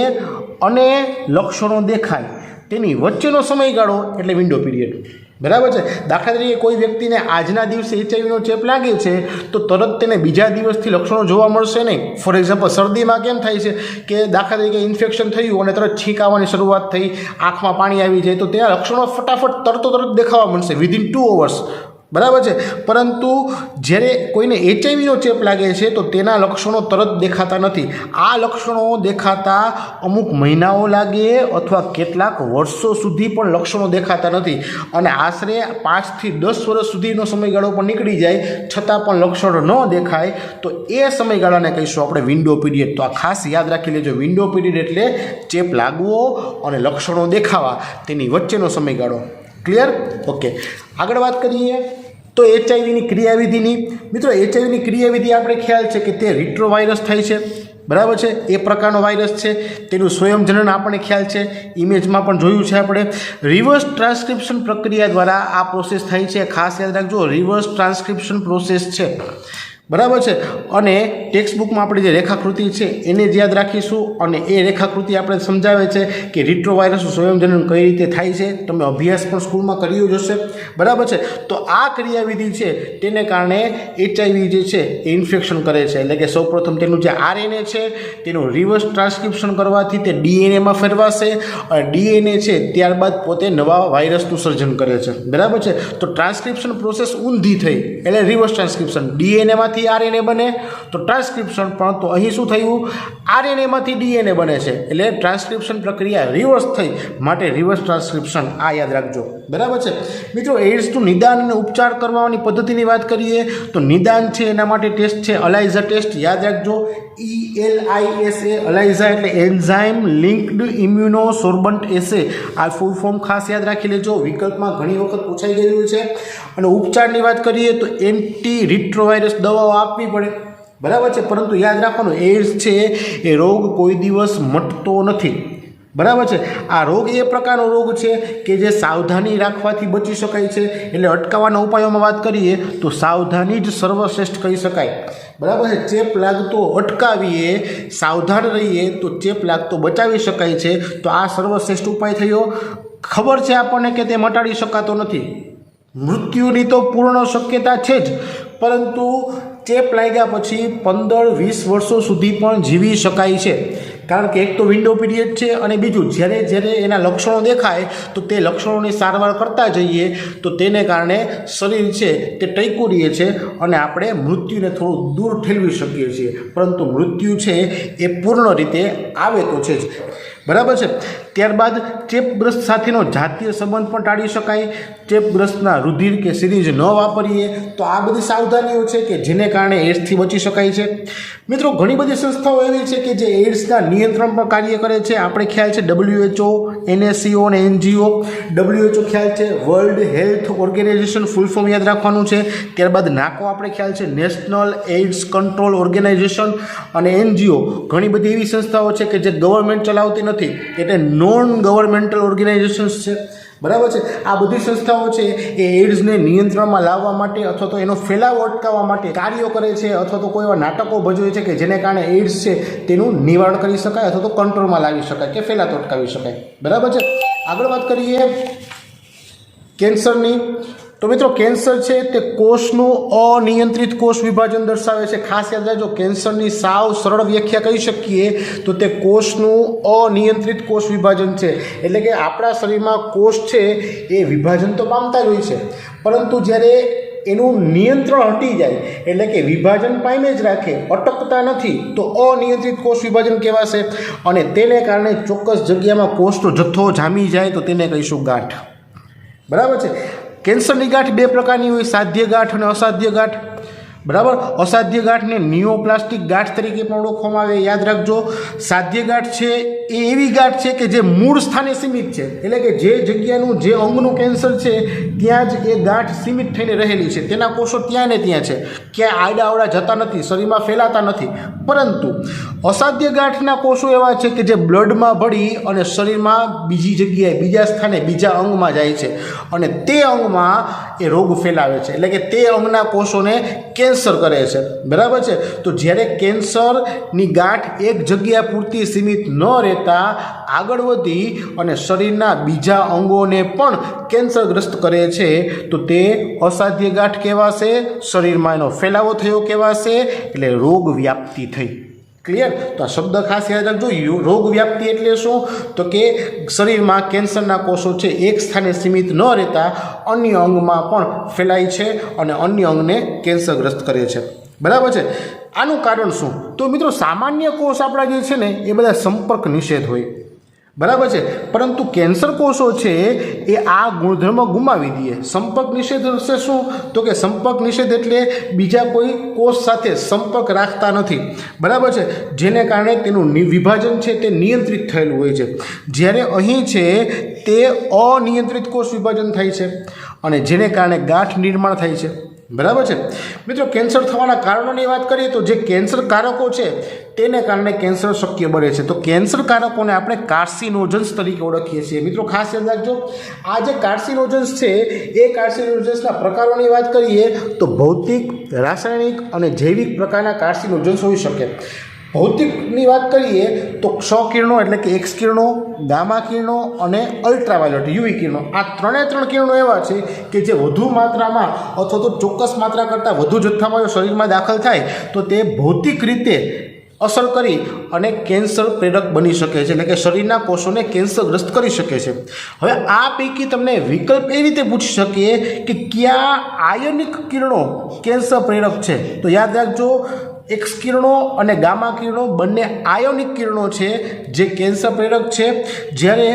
Speaker 1: અને લક્ષણો દેખાય તેની વચ્ચેનો સમયગાળો એટલે વિન્ડો પીરિયડ. બરાબર છે. દાખલા તરીકે કોઈ વ્યક્તિને આજના દિવસે HIV ચેપ લાગે છે તો તરત તેને બીજા દિવસથી લક્ષણો જોવા મળશે નહીં. ફોર એક્ઝામ્પલ, શરદીમાં કેમ થાય છે કે દાખલા તરીકે ઇન્ફેક્શન થયું અને તરત છીંક આવવાની શરૂઆત થઈ, આંખમાં પાણી આવી જાય તો ત્યાં લક્ષણો ફટાફટ તરત દેખાવા મળશે વિધિન 2 hours. બરાબર છે. પરંતુ જ્યારે કોઈને HIV ચેપ લાગે છે તો તેના લક્ષણો તરત દેખાતા નથી. આ લક્ષણો દેખાતા અમુક મહિનાઓ લાગે અથવા કેટલાક વર્ષો સુધી પણ લક્ષણો દેખાતા નથી અને આશરે 5 થી 10 વર્ષ સુધીનો સમયગાળો પણ નીકળી જાય છતાં પણ લક્ષણો ન દેખાય તો એ સમયગાળાને કહીશું આપણે વિન્ડો પીરિયડ. તો આ ખાસ યાદ રાખી લેજો. વિન્ડો પીરિયડ એટલે ચેપ લાગવો અને લક્ષણો દેખાવા તેની વચ્ચેનો સમયગાળો. ક્લિયર? ઓકે, આગળ વાત કરીએ તો HIVની ક્રિયાવિધિની. મિત્રો, HIVની ક્રિયાવિધિ આપણે ખ્યાલ છે કે તે રિટ્રો વાયરસ થાય છે. બરાબર છે. એ પ્રકારનો વાયરસ છે. તેનું સ્વયંજનન આપણને ખ્યાલ છે, ઇમેજમાં પણ જોયું છે આપણે. રિવર્સ ટ્રાન્સક્રિપ્શન પ્રક્રિયા દ્વારા આ પ્રોસેસ થાય છે. ખાસ યાદ રાખજો, રિવર્સ ટ્રાન્સક્રિપ્શન પ્રોસેસ છે. બરાબર છે. અને ટેક્સ્ટ બુકમાં આપણે જે રેખાકૃતિ છે એને જ યાદ રાખીશું અને એ રેખાકૃતિ આપણે સમજાવે છે કે રિટ્રો વાયરસનું સ્વયંજનન કઈ રીતે થાય છે. તમે અભ્યાસ પણ સ્કૂલમાં કર્યો જ હશે. બરાબર છે. તો આ ક્રિયાવિધિ છે તેને કારણે HIV જે છે એ ઇન્ફેક્શન કરે છે. એટલે કે સૌપ્રથમ તેનું જે RNA છે તેનું રિવર્સ ટ્રાન્સક્રિપ્શન કરવાથી તે DNAમાં ફેરવાશે અને DNA છે ત્યારબાદ પોતે નવા વાયરસનું સર્જન કરે છે. બરાબર છે. તો ટ્રાન્સક્રિપ્શન પ્રોસેસ ઊંધી થઈ એટલે રિવર્સ ટ્રાન્સક્રિપ્શન. DNAમાં ડીએનએમાંથી આરએનએ બને તો ટ્રાન્સક્રિપ્શન, પરંતુ અહીં શું થયું, આરએનએમાંથી ડીએનએ બને છે, એટલે ટ્રાન્સક્રિપ્શન પ્રક્રિયા રિવર્સ થઈ, માટે રિવર્સ ટ્રાન્સક્રિપ્શન. આ યાદ રાખજો, બરાબર છે મિત્રો. એઇડ્સનું નિદાન અને ઉપચાર કરવાની પદ્ધતિની વાત કરીએ તો નિદાન છે એના માટે ટેસ્ટ છે અલાઇઝા ટેસ્ટ. યાદ રાખજો, ELISA, અલાઇઝા એટલે એન્ઝાઇમ લિંક્ડ ઇમ્યુનો સોર્બન્ટ એસે. આ ફૂલ ફોર્મ ખાસ યાદ રાખી લેજો, વિકલ્પમાં ઘણી વખત પૂછાઈ ગયેલું છે. અને ઉપચારની વાત કરીએ તો એન્ટી રિટ્રોવાયરસ દવાઓ આપવી પડે, બરાબર છે, પરંતુ યાદ રાખવાનું એઇડ્સ છે એ રોગ કોઈ દિવસ મટતો નથી, બરાબર છે. આ રોગ એ પ્રકારનો રોગ છે કે જે સાવધાની રાખવાથી બચી શકાય છે. એટલે અટકાવવાના ઉપાયોમાં વાત કરીએ તો સાવધાની જ સર્વશ્રેષ્ઠ કહી શકાય, બરાબર છે. ચેપ લાગતો અટકાવીએ, સાવધાન રહીએ તો ચેપ લાગતો બચાવી શકાય છે. તો આ સર્વશ્રેષ્ઠ ઉપાય થયો. ખબર છે આપણને કે તે મટાડી શકાતો નથી, મૃત્યુની તો પૂર્ણ શક્યતા છે જ, પરંતુ ચેપ લાગ્યા પછી 15-20 વર્ષો સુધી પણ જીવી શકાય છે. કારણ કે એક તો વિન્ડો પીરિયડ છે, અને બીજું જ્યારે એના લક્ષણો દેખાય તો તે લક્ષણોની સારવાર કરતા જઈએ તો તેને કારણે શરીર છે તે ટઈકું રહે છે અને આપણે મૃત્યુને થોડું દૂર ઠેલવી શકીએ છીએ. પરંતુ મૃત્યુ છે એ પૂર્ણ રીતે આવે તો છે જ, બરાબર છે. ત્યારબાદ ચેપગ્રસ્ત સાથેનો જાતીય સંબંધ પણ ટાળી શકાય. ચેપગ્રસ્તના રુધિર કે સિરીંજ ન વાપરીએ. તો આ બધી સાવધાનીઓ છે કે જેને કારણે એઇડ્સથી બચી શકાય છે. મિત્રો ઘણી બધી સંસ્થાઓ એવી છે કે જે એઇડ્સના નિયંત્રણ પર કાર્ય કરે છે. આપણે ખ્યાલ છે WHO, NACO અને NGO. WHO ખ્યાલ છે world health organisation, full form યાદ રાખવાનું છે. ત્યારબાદ NACO આપણે ખ્યાલ છે નેશનલ એઇડ્સ કંટ્રોલ ઓર્ગેનાઇઝેશન. અને NGO ઘણી બધી એવી સંસ્થાઓ છે કે જે ગવર્મેન્ટ ચલાવતી નથી, એટલે નોન ગવર્મેન્ટલ ઓર્ગેનાઇઝેશન્સ છે, બરાબર છે. આ બધી સંસ્થાઓ છે એ એઇડ્સને નિયંત્રણમાં લાવવા માટે અથવા તો એનો ફેલાવો અટકાવવા માટે કાર્યો કરે છે, અથવા તો કોઈ એવા નાટકો ભજવે છે કે જેને કારણે એઇડ્સ છે તેનું નિવારણ કરી શકાય અથવા તો કંટ્રોલમાં લાવી શકાય કે ફેલાતો અટકાવી શકાય, બરાબર છે. આગળ વાત કરીએ કેન્સરની. તો મિત્રો કેન્સર છે તે કોષનું અનિયંત્રિત કોષ વિભાજન દર્શાવે છે. ખાસ યાદ રાખજો, કેન્સરની સાવ સરળ વ્યાખ્યા કહી શકીએ તો તે કોષનું અનિયંત્રિત કોષ વિભાજન છે. એટલે કે આપણા શરીરમાં કોષ છે એ વિભાજન તો પામતા જ હોય છે, પરંતુ જ્યારે એનું નિયંત્રણ હટી જાય, એટલે કે વિભાજન પામે જ રાખે, અટકતા નથી, તો અનિયંત્રિત કોષ વિભાજન કહેવાશે. અને તેને કારણે ચોક્કસ જગ્યામાં કોષનો જથ્થો જામી જાય તો તેને કહીશું ગાંઠ, બરાબર છે. કેન્સરની ગાંઠ બે પ્રકારની હોય, સાધ્ય ગાંઠ અને અસાધ્ય ગાંઠ, બરાબર. અસાધ્ય ગાંઠને નિયોપ્લાસ્ટિક ગાંઠ તરીકે પણ ઓળખવામાં આવે. યાદ રાખજો, સાધ્ય ગાંઠ છે એ એવી ગાંઠ છે કે જે મૂળ સ્થાને સીમિત છે, એટલે કે જે જગ્યાનું જે અંગનું કેન્સર છે ત્યાં જ એ ગાંઠ સીમિત થઈને રહેલી છે. તેના કોષો ત્યાં ને ત્યાં છે, ક્યાંય આડાઅવડા જતા નથી, શરીરમાં ફેલાતા નથી. પરંતુ અસાધ્ય ગાંઠના કોષો એવા છે કે જે બ્લડમાં ભળી અને શરીરમાં બીજી જગ્યાએ, બીજા સ્થાને, બીજા અંગમાં જાય છે અને તે અંગમાં એ રોગ ફેલાવે છે, એટલે કે તે અંગના કોષોને કેન્સર કરે છે, બરાબર છે. તો જ્યારે કેન્સરની ગાંઠ એક જગ્યા પૂરતી સીમિત ન રહેતા આગળ વધી અને શરીરના બીજા અંગોને પણ કેન્સરગ્રસ્ત કરે છે તો તે અસાધ્ય ગાંઠ કહેવાશે. શરીરમાં એનો ફેલાવો થયો કહેવાશે, એટલે રોગ વ્યાપ્તિ થઈ. ક્લિયર? તો આ શબ્દ ખાસ યાદ રાખજો. રોગ વ્યાપ્તિ એટલે શું? તો કે શરીરમાં કેન્સરના કોષો છે એક સ્થાને સીમિત ન રહેતા અન્ય અંગમાં પણ ફેલાય છે અને અન્ય અંગને કેન્સરગ્રસ્ત કરે છે, બરાબર છે. આનું કારણ શું? તો મિત્રો સામાન્ય કોષ આપણા જે છે ને એ બધા સંપર્ક નિષેધ હોય, બરાબર છે, પરંતુ કેન્સર કોષો છે એ આ ગુણધર્મ ગુમાવી દે. સંપર્ક નિષેધ એટલે શું? તો કે સંપર્ક નિષેધ એટલે બીજા કોઈ કોષ સાથે સંપર્ક રાખતા નથી, બરાબર છે, જેને કારણે તેનું વિભાજન છે તે નિયંત્રિત થયેલું હોય છે. જ્યારે અહીં છે તે અનિયંત્રિત કોષ વિભાજન થાય છે અને જેને કારણે ગાંઠ નિર્માણ થાય છે, બરાબર છે. મિત્રો કેન્સર થવાના કારણોની વાત કરીએ તો જે કેન્સર કારકો છે તેને કારણે કેન્સર શક્ય બને છે. તો કેન્સર કારકોને આપણે કાર્સિનોજન્સ તરીકે ઓળખીએ છીએ. મિત્રો ખાસ યાદ રાખજો, આ જે કાર્સિનોજન્સ છે એ કાર્સિનોજન્સના પ્રકારોની વાત કરીએ તો ભૌતિક, રાસાયણિક અને જૈવિક પ્રકારના કાર્સિનોજન્સ હોઈ શકે. ભૌતિકની વાત કરીએ તો ક્ષ કિરણો એટલે કે એક્સ કિરણો, ગામા કિરણો અને અલ્ટ્રાવાયોલેટ યુવી કિરણો. આ ત્રણ કિરણો એવા છે કે જે વધુ માત્રામાં અથવા તો ચોક્કસ માત્રા કરતાં વધુ જથ્થામાં શરીરમાં દાખલ થાય તો તે ભૌતિક રીતે અસર કરી અને કેન્સર પ્રેરક બની શકે છે, એટલે કે શરીરના કોષોને કેન્સરગ્રસ્ત કરી શકે છે. હવે આ પૈકી તમને વિકલ્પ એ રીતે પૂછી શકીએ કે કયા આયનિક કિરણો કેન્સર પ્રેરક છે. તો યાદ રાખજો, એક્સ કિરણો અને ગામા કિરણો બંને આયોનિક કિરણો છે જે કેન્સર પ્રેરક છે, જ્યારે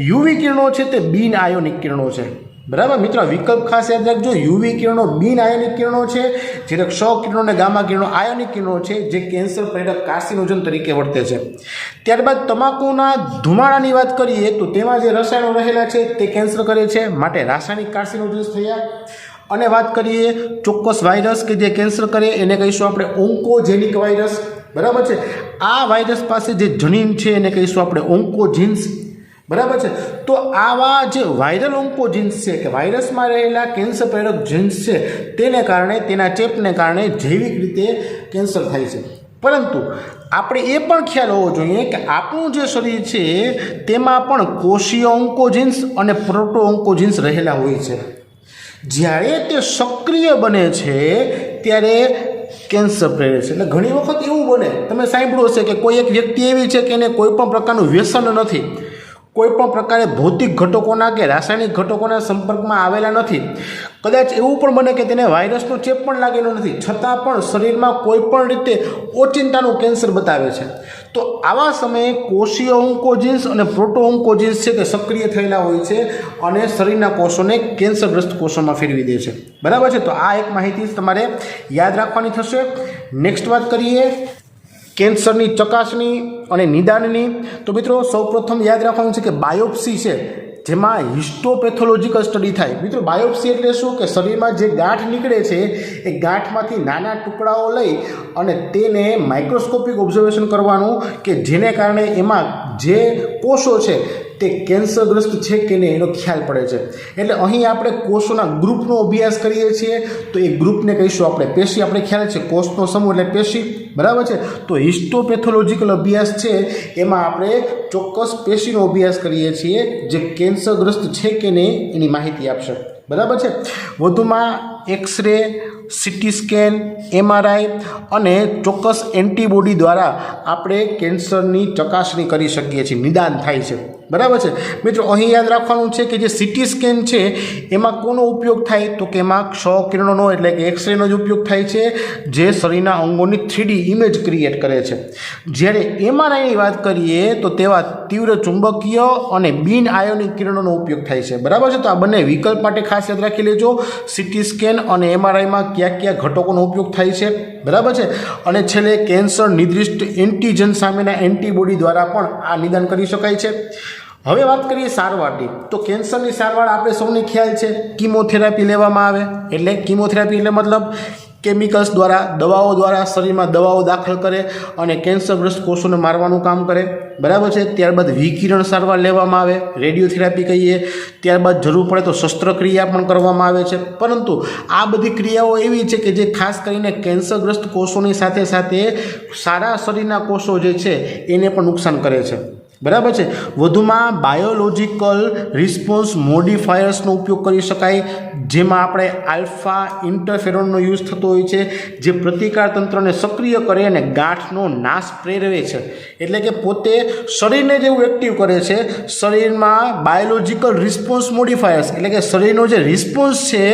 Speaker 1: યુવી કિરણો છે તે બિન આયોનિક કિરણો છે. બરાબર મિત્રો, વિકલ્પ ખાસ યાદ રાખજો. યુવી કિરણો બિન આયોનિક કિરણો છે, જ્યારે ક્ષ કિરણો અને ગામા કિરણો આયોનિક કિરણો છે જે કેન્સર પ્રેરક કાર્સિનોજન તરીકે વર્તે છે. ત્યારબાદ તમાકુના ધુમાડાની વાત કરીએ તો તેમાં જે રસાયણો રહેલા છે તે કેન્સર કરે છે, માટે રાસાયણિક કાર્સિનોજન્સ થયા. અને વાત કરીએ ચોક્કસ વાયરસ કે જે કેન્સર કરે એને કહીશું આપણે ઓન્કોજેનિક વાયરસ. બરાબર છે, આ વાયરસ પાસે જે જનીન છે એને કહીશું આપણે ઓન્કોજીન્સ. બરાબર છે, તો આવા જે વાયરલ ઓન્કોજીન્સ છે કે વાયરસમાં રહેલા કેન્સર પ્રેરક જીન્સ છે તેને કારણે, તેના ચેપને કારણે જૈવિક રીતે કેન્સર થાય છે. પરંતુ આપણે એ પણ ખ્યાલ હોવો જોઈએ કે આપણું જે શરીર છે તેમાં પણ કોષીય ઓન્કોજીન્સ અને પ્રોટો ઓન્કોજીન્સ રહેલા હોય છે. જ્યારે તે સક્રિય બને છે ત્યારે કેન્સર પ્રેરે છે. એટલે ઘણી વખત એવું બને, તમે સાંભળ્યું હશે કે કોઈ એક વ્યક્તિ એવી છે કે એને કોઈ પણ પ્રકારનું વ્યસન નથી, કોઈ પણ પ્રકારે ભૌતિક ઘટકોના કે રાસાયણિક ઘટકોના સંપર્કમાં આવેલા નથી, કદાચ એવું પણ બને કે તેને વાયરસનો ચેપ પણ લાગેલો નથી, છતાં પણ શરીરમાં કોઈ પણ રીતે ઓચિંતાનું કેન્સર બતાવે છે. તો આવા સમયે કોષીય ઓન્કોજીન્સ અને પ્રોટો ઓન્કોજીન્સ છે તે સક્રિય થયેલા હોય છે અને શરીરના કોષોને કેન્સરગ્રસ્ત કોષોમાં ફેરવી દે છે. બરાબર છે, તો આ એક માહિતી તમારે યાદ રાખવાની થશે. નેક્સ્ટ વાત કરીએ કેન્સરની ચકાસણી અને નિદાનની. તો મિત્રો સૌપ્રથમ યાદ રાખવાનું છે કે બાયોપ્સી છે જેમાં હિસ્ટોપેથોલોજીકલ સ્ટડી થાય. મિત્રો બાયોપ્સી એટલે શું કે શરીરમાં જે ગાંઠ નીકળે છે એ ગાંઠમાંથી નાના ટુકડાઓ લઈ અને તેને માઇક્રોસ્કોપિક ઓબ્ઝર્વેશન કરવાનું કે જેને કારણે એમાં જે કોષો છે તે કેન્સરગ્રસ્ત છે કે નહીં એનો ખ્યાલ પડે છે. એટલે અહીં આપણે કોષોના ગ્રુપનો અભ્યાસ કરીએ છીએ, તો એ ગ્રુપને કહીશું આપણે પેશી. આપણે ખ્યાલ છે કોષનો સમૂહ એટલે પેશી. બરાબર છે, તો હિસ્ટોપેથોલોજીકલ અભ્યાસ છે એમાં આપણે ચોક્કસ પેશીનો અભ્યાસ કરીએ છીએ જે કેન્સરગ્રસ્ત છે કે નહીં એની માહિતી આપશે. બરાબર છે, વધુમાં એક્સરે, સીટી સ્કેન, MRI અને ચોક્કસ એન્ટીબોડી દ્વારા આપણે કેન્સરની ચકાસણી કરી શકીએ છીએ, નિદાન થાય છે. બરાબર છે મિત્રો, અહીં યાદ રાખવાનું છે કે જે સીટી સ્કેન છે એમાં કોનો ઉપયોગ થાય તો કે એમાં ક્ષ કિરણોનો એટલે કે એક્સરેનો જ ઉપયોગ થાય છે જે શરીરના અંગોની 3D ઇમેજ ક્રિએટ કરે છે. જ્યારે MRIની વાત કરીએ તો તેવા તીવ્ર ચુંબકીય અને બિન આયોનિક કિરણોનો ઉપયોગ થાય છે. બરાબર છે, તો આ બંને વિકલ્પ માટે ખાસ યાદ રાખી લેજો. સીટી સ્કેન અને MRIમાં કયા કયા ઘટકોનો ઉપયોગ થાય છે. બરાબર છે, અને છેલ્લે કેન્સર નિર્દિષ્ટ એન્ટીજન સામેના એન્ટીબોડી દ્વારા પણ આ નિદાન કરી શકાય છે. હવે વાત કરીએ સારવારની. તો કેન્સરની સારવાર આપણે સૌને ખ્યાલ છે કીમોથેરાપી લેવામાં આવે. એટલે કીમોથેરાપી એટલે મતલબ કેમિકલ્સ દ્વારા, દવાઓ દ્વારા શરીરમાં દવાઓ દાખલ કરે અને કેન્સરગ્રસ્ત કોષોને મારવાનું કામ કરે. બરાબર છે, ત્યારબાદ વિકિરણ સારવાર લેવામાં આવે, રેડિયોથેરાપી કહીએ. ત્યારબાદ જરૂર પડે તો શસ્ત્રક્રિયા પણ કરવામાં આવે છે. પરંતુ આ બધી ક્રિયાઓ એવી છે કે જે ખાસ કરીને કેન્સરગ્રસ્ત કોષોની સાથે સાથે સારા શરીરના કોષો જે છે એને પણ નુકસાન કરે છે. બરાબર છે, વધુમાં બાયોલોજિકલ રિસ્પોન્સ મોડિફાયર્સનો ઉપયોગ કરી શકાય, જેમાં આપણે આલ્ફા ઇન્ટરફેરોનનો યુઝ થતો હોય છે જે પ્રતિકાર તંત્રને સક્રિય કરે અને ગાંઠનો નાશ પ્રેરવે છે. એટલે કે પોતે શરીરને જેવું એક્ટિવ કરે છે. શરીરમાં બાયોલોજિકલ રિસ્પોન્સ મોડિફાયર્સ એટલે કે શરીરનો જે રિસ્પોન્સ છે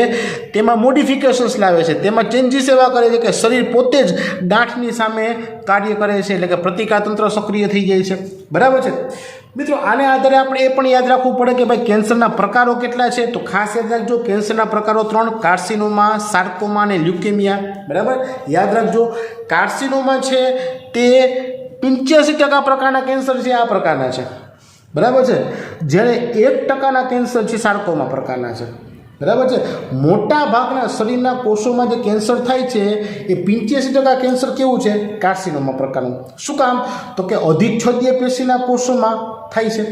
Speaker 1: તેમાં મોડિફિકેશન્સ લાવે છે, તેમાં ચેન્જીસ એવા કરે છે કે શરીર પોતે જ ગાંઠની સામે કાર્ય કરે છે, એટલે કે પ્રતિકાર તંત્ર સક્રિય થઈ જાય છે. બરાબર છે મિત્રો, આને આધારે આપણે એ પણ યાદ રાખવું પડે કે ભાઈ કેન્સરના પ્રકારો કેટલા છે. તો ખાસ યાદ રાખજો કેન્સરના પ્રકારો 3: કાર્સિનોમા, સાર્કોમા અને લ્યુકેમિયા. બરાબર, યાદ રાખજો કાર્સિનોમા છે તે 85% પ્રકારના કેન્સર છે આ પ્રકારના છે. બરાબર છે, જ્યારે 1% કેન્સર છે સાર્કોમા પ્રકારના છે. બરાબર છે, મોટા ભાગના શરીરના કોષોમાં જે કેન્સર થાય છે એ 85% કેન્સર કેવું છે કાર્સિનોમા પ્રકારનું. શું કામ તો કે અધિચ્છદીય પેશીના કોષોમાં થાય છે.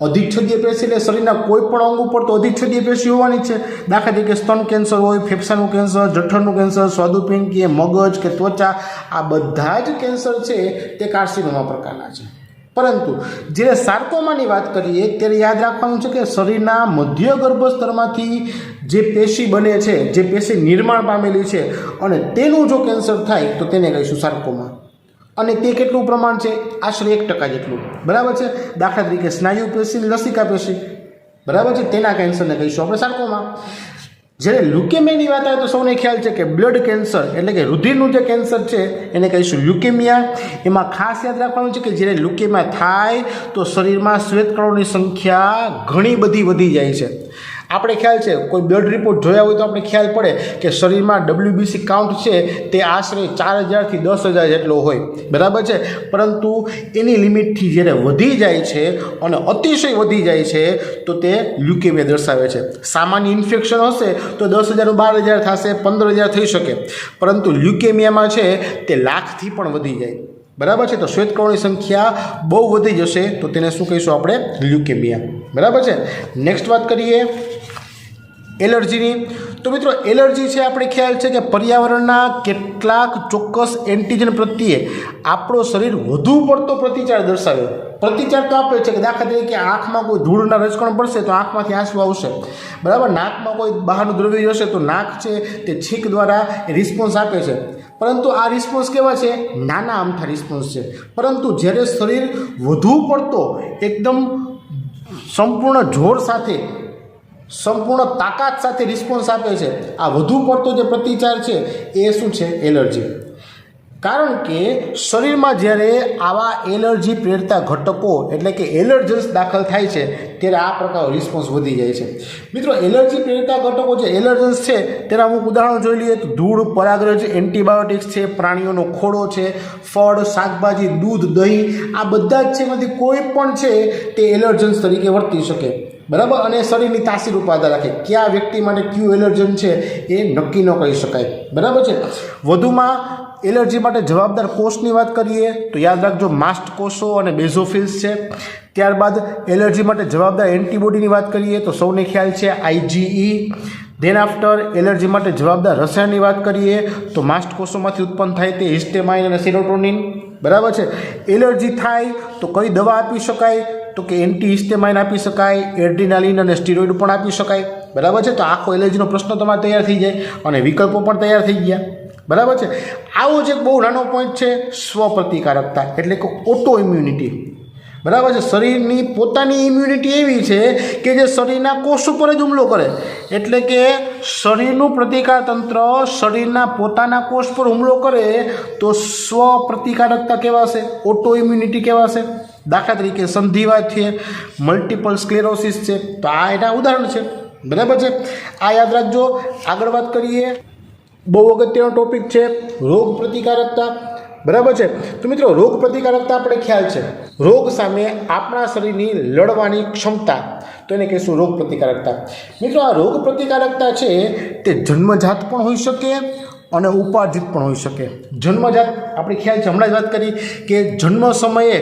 Speaker 1: અધિચ્છદીય પેશી એટલે શરીરના કોઈ પણ અંગ ઉપર તો અધિચ્છદીય પેશી હોવાની છે. દાખલા તરીકે સ્તન કેન્સર હોય, ફેફસાનું કેન્સર, જઠરનું કેન્સર, સ્વાદુપિંડ કે મગજ કે ત્વચા, આ બધા જ કેન્સર છે તે કાર્સિનોમા પ્રકારના છે. પરંતુ જ્યારે સાર્કોમાની વાત કરીએ ત્યારે યાદ રાખવાનું છે કે શરીરના મધ્ય ગર્ભસ્તરમાંથી જે પેશી બને છે, જે પેશી નિર્માણ પામેલી છે અને તેનું જો કેન્સર થાય તો તેને કહીશું સાર્કોમા. અને તે કેટલું પ્રમાણ છે? આશરે 1% જેટલું, બરાબર છે. દાખલા તરીકે સ્નાયુ પેશી, લસિકા પેશી, બરાબર છે, તેના કેન્સરને કહીશું આપણે સાર્કોમા. જ્યારે લ્યુકેમિયાની વાત આવે તો સૌને ખ્યાલ છે કે બ્લડ કેન્સર એટલે કે રુધિરનું જે કેન્સર છે એને કહીશું લ્યુકેમિયા. એમાં ખાસ યાદ રાખવાનું છે કે જ્યારે લ્યુકેમિયા થાય તો શરીરમાં શ્વેતકણોની સંખ્યા ઘણી બધી વધી જાય છે. આપણે ખ્યાલ છે, કોઈ બ્લડ રિપોર્ટ જોયા હોય તો આપણે ખ્યાલ પડે કે શરીરમાં WBC કાઉન્ટ છે તે આશરે 4000 થી 10,000 જેટલો હોય, બરાબર છે. પરંતુ એની લિમિટથી જ્યારે વધી જાય છે અને અતિશય વધી જાય છે તો તે લ્યુકેમિયા દર્શાવે છે. સામાન્ય ઇન્ફેક્શન હશે તો 10,000 12,000 થશે, 15,000 થઈ શકે, પરંતુ લ્યુકેમિયામાં છે તે લાખથી પણ વધી જાય, બરાબર છે. તો શ્વેતકણોની સંખ્યા બહુ વધી જશે તો તેને શું કહીશું આપણે? લ્યુકેમિયા, બરાબર છે. નેક્સ્ટ વાત કરીએ એલર્જીની. તો મિત્રો એલર્જી છે આપણે ખ્યાલ છે કે પર્યાવરણના કેટલાક ચોક્કસ એન્ટીજન પ્રત્યે આપણો શરીર વધુ પડતો પ્રતિચાર દર્શાવે. પ્રતિચાર તો આપે છે કે દાખલા તરીકે આંખમાં કોઈ ધૂળના રજકણ પડશે તો આંખમાંથી આંસુ આવશે, બરાબર. નાકમાં કોઈ બહારનું દ્રવ્ય જશે તો નાક છે તે છીંક દ્વારા રિસ્પોન્સ આપે છે. પરંતુ આ રિસ્પોન્સ કેવા છે? નાના અમથા રિસ્પોન્સ છે. પરંતુ જ્યારે શરીર વધુ પડતો એકદમ સંપૂર્ણ જોર સાથે, સંપૂર્ણ તાકાત સાથે રિસ્પોન્સ આપે છે, આ વધુ પડતો જે પ્રતિચાર છે એ શું છે? એલર્જી. કારણ કે શરીરમાં જ્યારે આવા એલર્જી પ્રેરતા ઘટકો એટલે કે એલર્જન્સ દાખલ થાય છે ત્યારે આ પ્રકારનો રિસ્પોન્સ વધી જાય છે. મિત્રો એલર્જી પ્રેરતા ઘટકો જે એલર્જન્સ છે તેના અમુક ઉદાહરણો જોઈ લઈએ તો ધૂળ, પરાગરજ, એન્ટીબાયોટિક્સ છે, પ્રાણીઓનો ખોળો છે, ફળ, શાકભાજી, દૂધ, દહીં, આ બધા જ છે એમાંથી કોઈ પણ છે તે એલર્જન્સ તરીકે વર્તી શકે, બરાબર. અને શરીરની તાસીર ઉપર આધાર રાખે કયા વ્યક્તિ માટે કયું એલર્જન છે એ નક્કી ન કરી શકાય, બરાબર છે. વધુમાં એલર્જી માટે જવાબદાર કોષની વાત કરીએ તો યાદ રાખજો માસ્ટ કોષો અને બેઝોફિલ્સ છે. ત્યારબાદ એલર્જી માટે જવાબદાર એન્ટીબોડીની વાત કરીએ તો સૌને ખ્યાલ છે IgE. ધેન આફ્ટર એલર્જી માટે જવાબદાર રસાયણની વાત કરીએ તો માસ્ટ કોષોમાંથી ઉત્પન્ન થાય તે હિસ્ટેમાઇન અને સેરોટોનિન, બરાબર છે. એલર્જી થાય તો કઈ દવા આપી શકાય? તો કે એન્ટી હિસ્ટેમાઇન આપી શકાય, એડ્રીનાલિન અને સ્ટીરોઇડ પણ આપી શકાય, બરાબર છે. તો આખો એલર્જીનો પ્રશ્ન તમારે તૈયાર થઈ જાય અને વિકલ્પો પણ તૈયાર થઈ ગયા, બરાબર છે. આવો જ એક બહુ નાનો પોઈન્ટ છે સ્વપ્રતિકારકતા એટલે કે ઓટો ઇમ્યુનિટી, બરાબર છે. શરીરની પોતાની ઇમ્યુનિટી એવી છે કે જે શરીરના કોષ ઉપર જ હુમલો કરે, એટલે કે શરીરનું પ્રતિકાર તંત્ર શરીરના પોતાના કોષ પર હુમલો કરે તો સ્વપ્રતિકારકતા કહેવાશે, ઓટો ઇમ્યુનિટી કહેવાશે. દાખલા તરીકે સંધિવા છે, મલ્ટિપલ સ્ક્લેરોસિસ છે, તો આ એના ઉદાહરણ છે, બરાબર છે. આ યાદ રાખજો. આગળ વાત કરીએ, બહુ અગત્યનો ટોપિક છે રોગ પ્રતિકારકતા, બરાબર છે. તો મિત્રો રોગ પ્રતિકારકતા આપણે ખ્યાલ છે રોગ સામે આપણા શરીરની લડવાની ક્ષમતા, તો એને કહીશું રોગ પ્રતિકારકતા. મિત્રો આ રોગ પ્રતિકારકતા છે તે જન્મજાત પણ હોઈ શકે અને ઉપાર્જિત પણ હોઈ શકે. જન્મજાત આપણે ખ્યાલ છે, હમણાં જ વાત કરી કે જન્મ સમયે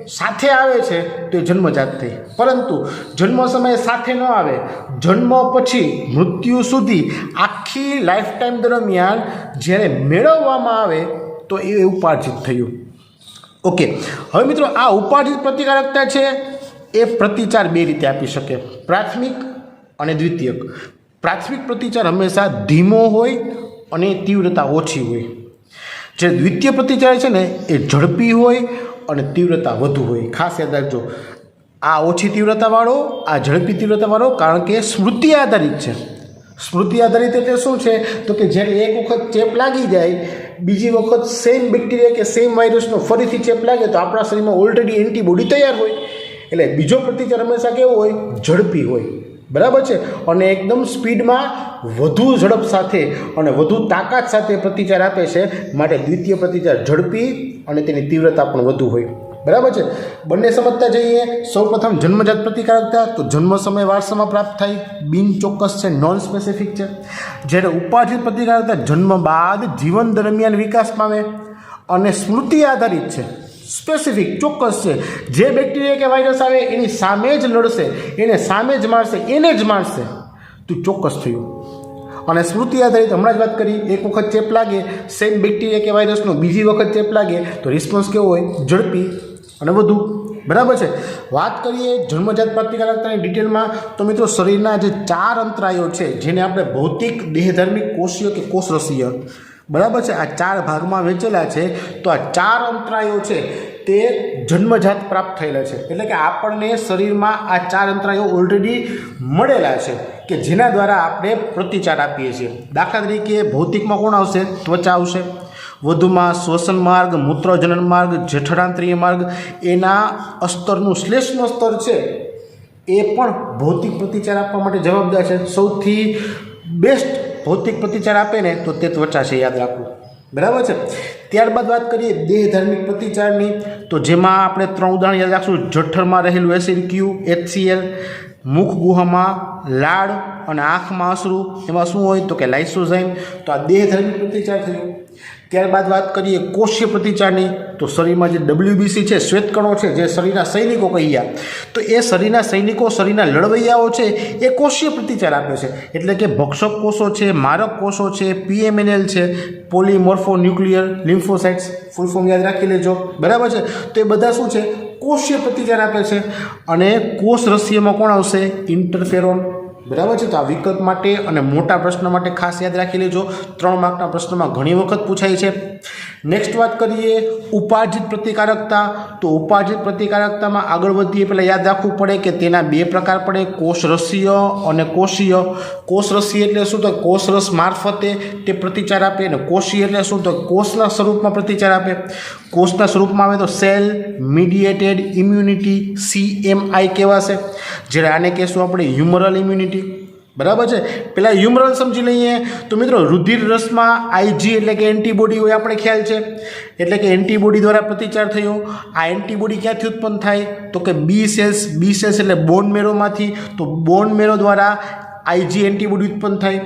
Speaker 1: સાથે આવે છે તો એ જન્મજાત થઈ, પરંતુ જન્મ સમયે સાથે ન આવે, જન્મ પછી મૃત્યુ સુધી આખી લાઈફ ટાઈમ દરમિયાન જ્યારે મેળવવામાં આવે તો એ ઉપાર્જિત થયું. ઓકે, હવે મિત્રો આ ઉપાર્જિત પ્રતિકારકતા છે એ પ્રતિચાર બે રીતે આપી શકે, પ્રાથમિક અને દ્વિતીયક. પ્રાથમિક પ્રતિચાર હંમેશા ધીમો હોય અને તીવ્રતા ઓછી હોય. જે દ્વિતીય પ્રતિચાર છે ને એ ઝડપી હોય અને તીવ્રતા વધુ હોય. ખાસ યાદ રાખજો, આ ઓછી તીવ્રતાવાળો, આ ઝડપી તીવ્રતાવાળો, કારણ કે સ્મૃતિ આધારિત છે. સ્મૃતિ આધારિત એટલે શું છે? તો કે જ્યારે એક વખત ચેપ લાગી જાય, બીજી વખત સેમ બેક્ટેરિયા કે સેમ વાયરસનો ફરીથી ચેપ લાગે તો આપણા શરીરમાં ઓલરેડી એન્ટીબોડી તૈયાર હોય. એટલે બીજો પ્રતિચાર હંમેશા કેવો હોય? ઝડપી હોય, બરાબર છે. અને એકદમ સ્પીડમાં વધુ ઝડપ સાથે અને વધુ તાકાત સાથે પ્રતિચાર આપે છે. માટે દ્વિતીય પ્રતિચાર ઝડપી અને તેની તીવ્રતા પણ વધુ હોય, બરાબર છે. બંને સમજતા જઈએ. સૌપ્રથમ જન્મજાત પ્રતિકારકતા, તો જન્મ સમયે વારસામાં પ્રાપ્ત થાય, બિનચોક્કસ છે, નોન સ્પેસિફિક છે. જ્યારે ઉપાર્જિત પ્રતિકારકતા જન્મ બાદ જીવન દરમિયાન વિકાસ પામે અને સ્મૃતિ આધારિત છે, સ્પેસિફિક, ચોક્કસ છે. જે બેક્ટેરિયા કે વાયરસ આવે એની સામે જ લડશે, એને સામે જ મારશે, એને જ મારશે, તો ચોક્કસ થયું. અને સ્મૃતિ આધારિત હમણાં જ વાત કરી, એક વખત ચેપ લાગે સેમ બેક્ટેરિયા કે વાયરસનો, બીજી વખત ચેપ લાગે તો રિસ્પોન્સ કેવો હોય? ઝડપી અને વધુ, બરાબર છે. વાત કરીએ જન્મજાત પ્રતિકારકતાની ડિટેલમાં, તો મિત્રો શરીરના જે 4 અંતરાયો છે જેને આપણે ભૌતિક, દેહધાર્મિક, કોષીય કે કોષરસીય, બરાબર છે। આ 4 ભાગમાં વહેંચેલા છે। તો આ 4 અંતરાયો છે તે જન્મજાત પ્રાપ્ત થયેલા છે, એટલે કે આપણને શરીરમાં આ 4 અંતરાયો ઓલરેડી મળેલા છે કે જેના દ્વારા આપણે પ્રતિચાર આપીએ છીએ। દાખલા તરીકે ભૌતિકમાં કોણ આવશે? ત્વચા આવશે। વધુમાં શ્વસન માર્ગ, મૂત્રજનન માર્ગ, જઠરાંતરીય માર્ગ, એના અસ્તરનું શ્લેષ્મા સ્તર છે એ પણ ભૌતિક પ્રતિચાર આપવા માટે જવાબદાર છે। સૌથી બેસ્ટ ભૌતિક પ્રતિચાર આપે ને તો તે ત્વચા છે, યાદ રાખવું, બરાબર છે। ત્યારબાદ વાત કરીએ દેહધાર્મિક પ્રતિચારની, તો જેમાં આપણે 3 ઉદાહરણ યાદ રાખશું। જઠરમાં રહેલું એસિડ ક્યુ HCl, મુખ ગુહામાં લાળ અને આંખમાં અશ્રુ, એમાં શું હોય? તો કે લાઇસોઝાઇમ। તો આ દેહધાર્મિક પ્રતિચાર થયો। ત્યારબાદ વાત કરીએ કોષીય પ્રતિચારની, તો શરીરમાં જે WBC છે, શ્વેતકણો છે, જે શરીરના સૈનિકો કહીએ, તો એ શરીરના સૈનિકો, શરીરના લડવૈયાઓ છે, એ કોષીય પ્રતિચાર આપે છે। એટલે કે ભક્ષક કોષો છે, મારક કોષો છે, PMNL છે, પોલીમોર્ફોન્યુક્લિયર લિમ્ફોસાઇટ્સ, ફૂલ ફોર્મ યાદ રાખી લેજો, બરાબર છે। તો એ બધા શું છે? કોષીય પ્રતિચાર આપે છે। અને કોષ રસીયમાં કોણ આવશે? ઇન્ટરફેરોન, બરાબર છે। તો આ વિકલ્પ માટે અને મોટા પ્રશ્ન માટે ખાસ યાદ રાખી લેજો, 3 માર્કના પ્રશ્નમાં ઘણી વખત પૂછાય છે। નેક્સ્ટ વાત કરીએ ઉપાર્જિત પ્રતિકારકતા, તો ઉપાર્જિત પ્રતિકારકતામાં આગળ વધીએ પહેલાં યાદ રાખવું પડે કે તેના 2 પ્રકાર પડે, કોષરસીય અને કોષીય। કોષરસીય એટલે શું? તો કોષરસ મારફતે તે પ્રતિચાર આપે, અને કોષીય એટલે શું? તો કોષના સ્વરૂપમાં પ્રતિચાર આપે। કોષના સ્વરૂપમાં આવે તો સેલ મીડિયેટેડ ઇમ્યુનિટી, CMI કહેવાશે, જ્યારે આને કહેશું આપણે હ્યુમરલ ઇમ્યુનિટી, બરાબર છે। પહેલાં હ્યુમરલ સમજી લઈએ તો મિત્રો રુધિર રસમાં IG એટલે કે એન્ટીબોડી હોય, આપણે ખ્યાલ છે, એટલે કે એન્ટીબોડી દ્વારા પ્રતિચાર થયો। આ એન્ટીબોડી ક્યાંથી ઉત્પન્ન થાય? તો કે બી સેલ્સ એટલે બોન મેરોમાંથી, તો બોન મેરો દ્વારા IG એન્ટીબોડી ઉત્પન્ન થાય।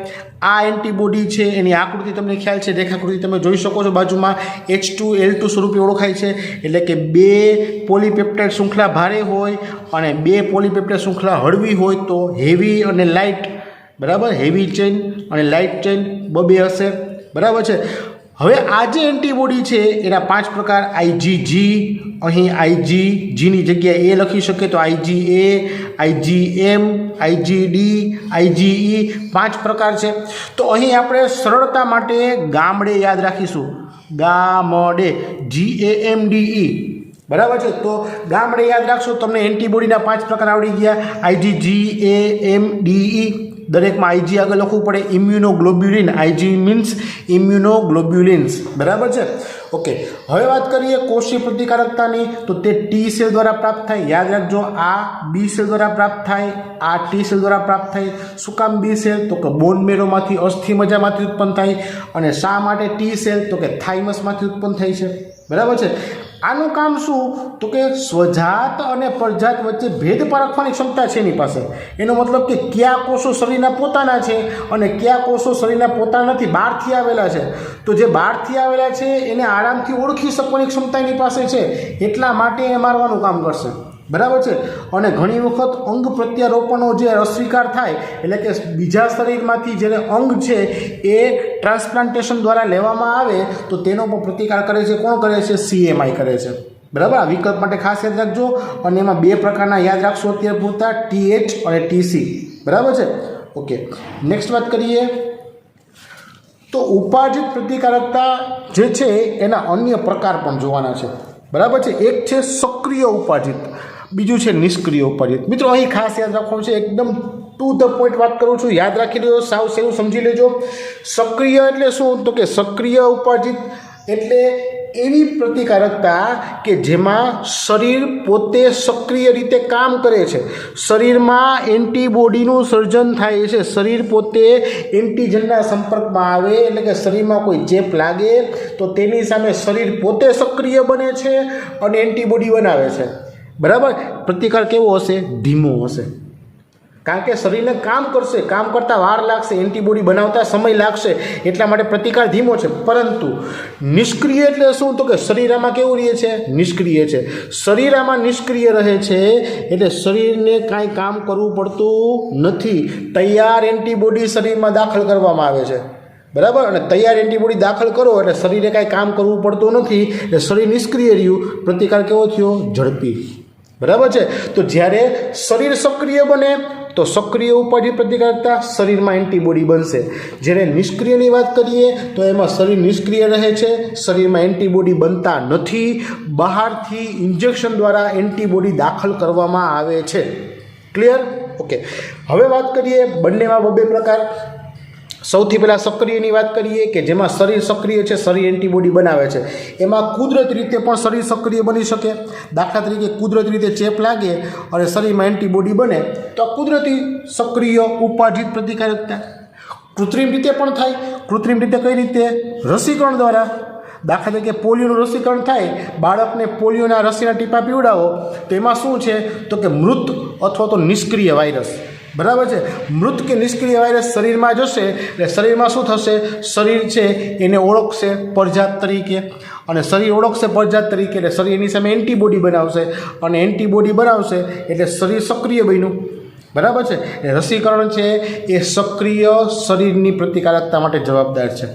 Speaker 1: આ એન્ટીબોડી છે એની આકૃતિ તમને ખ્યાલ છે, રેખાકૃતિ તમે જોઈ શકો છો બાજુમાં, H2L2 સ્વરૂપે ઓળખાય છે, એટલે કે 2 પોલીપેપ્ટાઇડ શૃંખલા ભારે હોય અને 2 પોલીપેપ્ટાઇડ શૃંખલા હળવી હોય તો હેવી અને લાઇટ, બરાબર, હેવી ચેઇન અને લાઇટ ચેઇન બે હશે, બરાબર છે। હવે આ જે એન્ટીબોડી છે એના 5 પ્રકાર, IgG, અહીં IgGની જગ્યાએ એ લખી શકે તો IgA, IgM, IgD, IgE, 5 પ્રકાર છે। તો અહીં આપણે સરળતા માટે ગામડે યાદ રાખીશું, ગામડે, GAMDE, બરાબર છે। તો ગામડે યાદ રાખશો, તમને એન્ટીબોડીના 5 પ્રકાર આવડી ગયા, IgGAMDE, દરેકમાં IG આગળ લખવું પડે। ઇમ્યુનોગ્લોબ્યુલિન, IG મીન્સ ઇમ્યુનોગ્લોબ્યુલિન્સ, બરાબર છે, ઓકે। હવે વાત કરીએ કોષીય પ્રતિકારકતાની, તો તે T સેલ દ્વારા પ્રાપ્ત થાય, યાદ રાખજો, આ B સેલ દ્વારા પ્રાપ્ત થાય, આ T સેલ દ્વારા પ્રાપ્ત થાય। શું કામ B સેલ? તો કે બોન મેરોમાંથી, અસ્થિ મજ્જામાંથી ઉત્પન્ન થાય। અને શા માટે T સેલ? તો કે થાઇમસમાંથી ઉત્પન્ન થાય છે, બરાબર છે। આનું કામ શું? તો કે સ્વજાત અને પરજાત વચ્ચે ભેદ પારખવાની ક્ષમતા છે એની પાસે। એનો મતલબ કે કયા કોષો શરીરના પોતાના છે અને કયા કોષો શરીરના પોતાના નથી, બહારથી આવેલા છે। તો જે બહારથી આવેલા છે એને આરામથી ઓળખી શકવાની ક્ષમતા એની પાસે છે, એટલા માટે એ મારવાનું કામ કરશે, બરાબર છે। અને ઘણી વખત અંગ પ્રત્યારોપણો જે અસ્વીકાર થાય, એટલે કે બીજા શરીરમાંથી જે અંગ છે એ ટ્રાન્સપ્લાન્ટેશન દ્વારા લેવામાં આવે તો તેનો પણ પ્રતિકાર કરે છે, કોણ કરે છે? CMI કરે છે, બરાબર। આ વિકલ્પ માટે ખાસ યાદ રાખજો, અને એમાં 2 પ્રકારના યાદ રાખશો અત્યારે પૂરતા, TH અને TC, બરાબર છે, ઓકે। નેક્સ્ટ વાત કરીએ તો ઉપાર્જિત પ્રતિકારકતા જે છે એના અન્ય પ્રકાર પણ જોવાના છે, બરાબર છે। એક છે સક્રિય ઉપાર્જિત, બીજું છે નિષ્ક્રિય ઉપાર્જિત। મિત્રો અહીં ખાસ યાદ રાખવાનું છે, એકદમ ટુ ધ પોઈન્ટ વાત કરું છું, યાદ રાખી લેજો, સાવ સહેલું સમજી લેજો। સક્રિય એટલે શું? તો કે સક્રિય ઉપાર્જિત એટલે એવી પ્રતિકારકતા કે જેમાં શરીર પોતે સક્રિય રીતે કામ કરે છે, શરીરમાં એન્ટીબોડીનું સર્જન થાય છે, શરીર પોતે એન્ટીજનના સંપર્કમાં આવે, એટલે કે શરીરમાં કોઈ ચેપ લાગે તો તેની સામે શરીર પોતે સક્રિય બને છે અને એન્ટીબોડી બનાવે છે, બરાબર। પ્રતિકાર કેવો હશે? ધીમો હશે, કારણ કે શરીરને કામ કરશે, કામ કરતાં વાર લાગશે, એન્ટીબોડી બનાવતા સમય લાગશે, એટલા માટે પ્રતિકાર ધીમો છે। પરંતુ નિષ્ક્રિય એટલે શું? તો કે શરીર આમાં કેવું રહે છે? નિષ્ક્રિય છે। શરીર આમાં નિષ્ક્રિય રહે છે એટલે શરીરને કાંઈ કામ કરવું પડતું નથી, તૈયાર એન્ટીબોડી શરીરમાં દાખલ કરવામાં આવે છે, બરાબર। અને તૈયાર એન્ટીબોડી દાખલ કરો એટલે શરીરે કાંઈ કામ કરવું પડતું નથી, એટલે શરીર નિષ્ક્રિય રહ્યું, પ્રતિકાર કેવો થયો? ઝડપી, બરાબર છે। તો જ્યારે શરીર સક્રિય બને तो सक्रिय उपाधि प्रतिकारकता शरीर में एंटीबॉडी बनशे। જ્યારે નિષ્ક્રિયની વાત કરીએ તો એમાં શરીર નિષ્ક્રિય રહે છે, શરીરમાં એન્ટીબોડી બનતા નથી, બહારથી ઇન્જેક્શન દ્વારા એન્ટીબોડી દાખલ કરવામાં આવે છે। ક્લિયર? ઓકે, હવે વાત કરીએ બંનેમાં બે પ્રકાર। સૌથી પહેલાં સક્રિયની વાત કરીએ કે જેમાં શરીર સક્રિય છે, શરીર એન્ટીબોડી બનાવે છે। એમાં કુદરતી રીતે પણ શરીર સક્રિય બની શકે। દાખલા તરીકે કુદરતી રીતે ચેપ લાગે અને શરીરમાં એન્ટીબોડી બને તો કુદરતી સક્રિય ઉપાધિત પ્રતિકારકતા। કૃત્રિમ રીતે પણ થાય। કૃત્રિમ રીતે કઈ રીતે? રસીકરણ દ્વારા। દાખલા તરીકે પોલિયોનું રસીકરણ થાય, બાળકને પોલિયોના રસીના ટીપા પીવડાવો તો એમાં શું છે તો કે મૃત અથવા તો નિષ્ક્રિય વાયરસ, બરાબર છે, મૃત કે નિષ્ક્રિય વાયરસ શરીરમાં જશે એટલે શરીરમાં શું થશે? શરીર છે એને ઓળખશે પરજાત તરીકે, અને શરીર ઓળખશે પરજાત તરીકે એટલે શરીર એની સામે એન્ટીબોડી બનાવશે, અને એન્ટીબોડી બનાવશે એટલે શરીર સક્રિય બન્યું, બરાબર છે। એ રસીકરણ છે એ સક્રિય શરીરની પ્રતિકારકતા માટે જવાબદાર છે,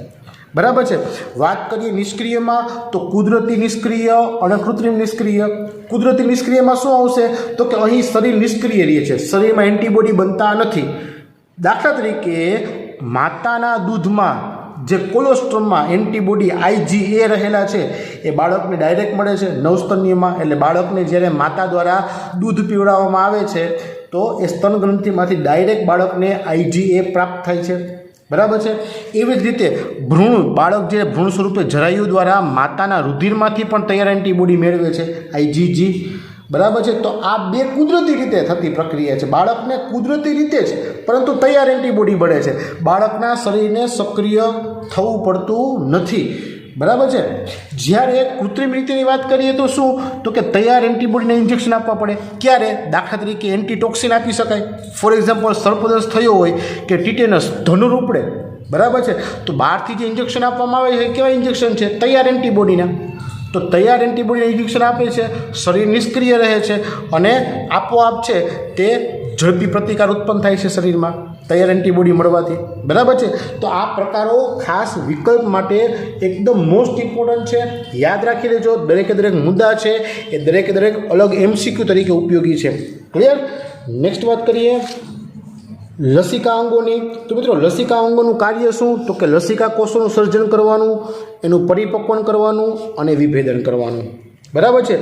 Speaker 1: બરાબર છે। વાત કરીએ નિષ્ક્રિયમાં તો કુદરતી નિષ્ક્રિય અને કૃત્રિમ નિષ્ક્રિય। કુદરતી નિષ્ક્રિયમાં શું આવશે તો કે અહીં શરીર નિષ્ક્રિય રહે છે, શરીરમાં એન્ટીબોડી બનતા નથી। દાખલા તરીકે માતાના દૂધમાં જે કોલેસ્ટ્રોલમાં એન્ટીબોડી IgA રહેલા છે એ બાળકને ડાયરેક્ટ મળે છે નવસ્તન્યમાં, એટલે બાળકને જ્યારે માતા દ્વારા દૂધ પીવડાવવામાં આવે છે તો એ સ્તન ગ્રંથિમાંથી ડાયરેક્ટ બાળકને IgA પ્રાપ્ત થાય છે, બરાબર છે। એવી જ રીતે બાળક જે ભ્રૂણ સ્વરૂપે જરાયુ દ્વારા માતાના રુધિરમાંથી પણ તૈયાર એન્ટીબોડી મેળવે છે IgG, બરાબર છે। તો આ બે કુદરતી રીતે થતી પ્રક્રિયા છે, બાળકને કુદરતી રીતે જ પરંતુ તૈયાર એન્ટીબોડી મળે છે, બાળકના શરીરને સક્રિય થવું પડતું નથી, બરાબર છે। જ્યારે કૃત્રિમ રીતેની વાત કરીએ તો શું તો કે તૈયાર એન્ટીબોડીને ઇન્જેક્શન આપવા પડે। ક્યારે? દાખલા તરીકે એન્ટીટોક્સિન આપી શકાય। ફોર એક્ઝામ્પલ સર્પદંશ થયો હોય કે ટીટેનસ ધનુર ઉપડે, બરાબર છે, તો બહારથી જે ઇન્જેક્શન આપવામાં આવે છે કેવા ઇન્જેક્શન છે? તૈયાર એન્ટીબોડીના। તો તૈયાર એન્ટીબોડીના ઇન્જેક્શન આપે છે, શરીર નિષ્ક્રિય રહે છે અને આપોઆપ છે તે ઝડપી પ્રતિકાર ઉત્પન્ન થાય છે શરીરમાં તૈયાર એન્ટીબોડી મળવાથી, બરાબર છે। તો આ પ્રકારો ખાસ વિકલ્પ માટે એકદમ મોસ્ટ ઇમ્પોર્ટન્ટ છે, યાદ રાખી લેજો। દરેકે દરેક મુદ્દા છે એ દરેકે દરેક અલગ MCQ તરીકે ઉપયોગી છે। ક્લિયર? નેક્સ્ટ વાત કરીએ લસિકા અંગોની। તો મિત્રો લસિકા અંગોનું કાર્ય શું તો કે લસિકા કોષોનું સર્જન કરવાનું, એનું પરિપક્વન કરવાનું અને વિભેદન કરવાનું, બરાબર છે।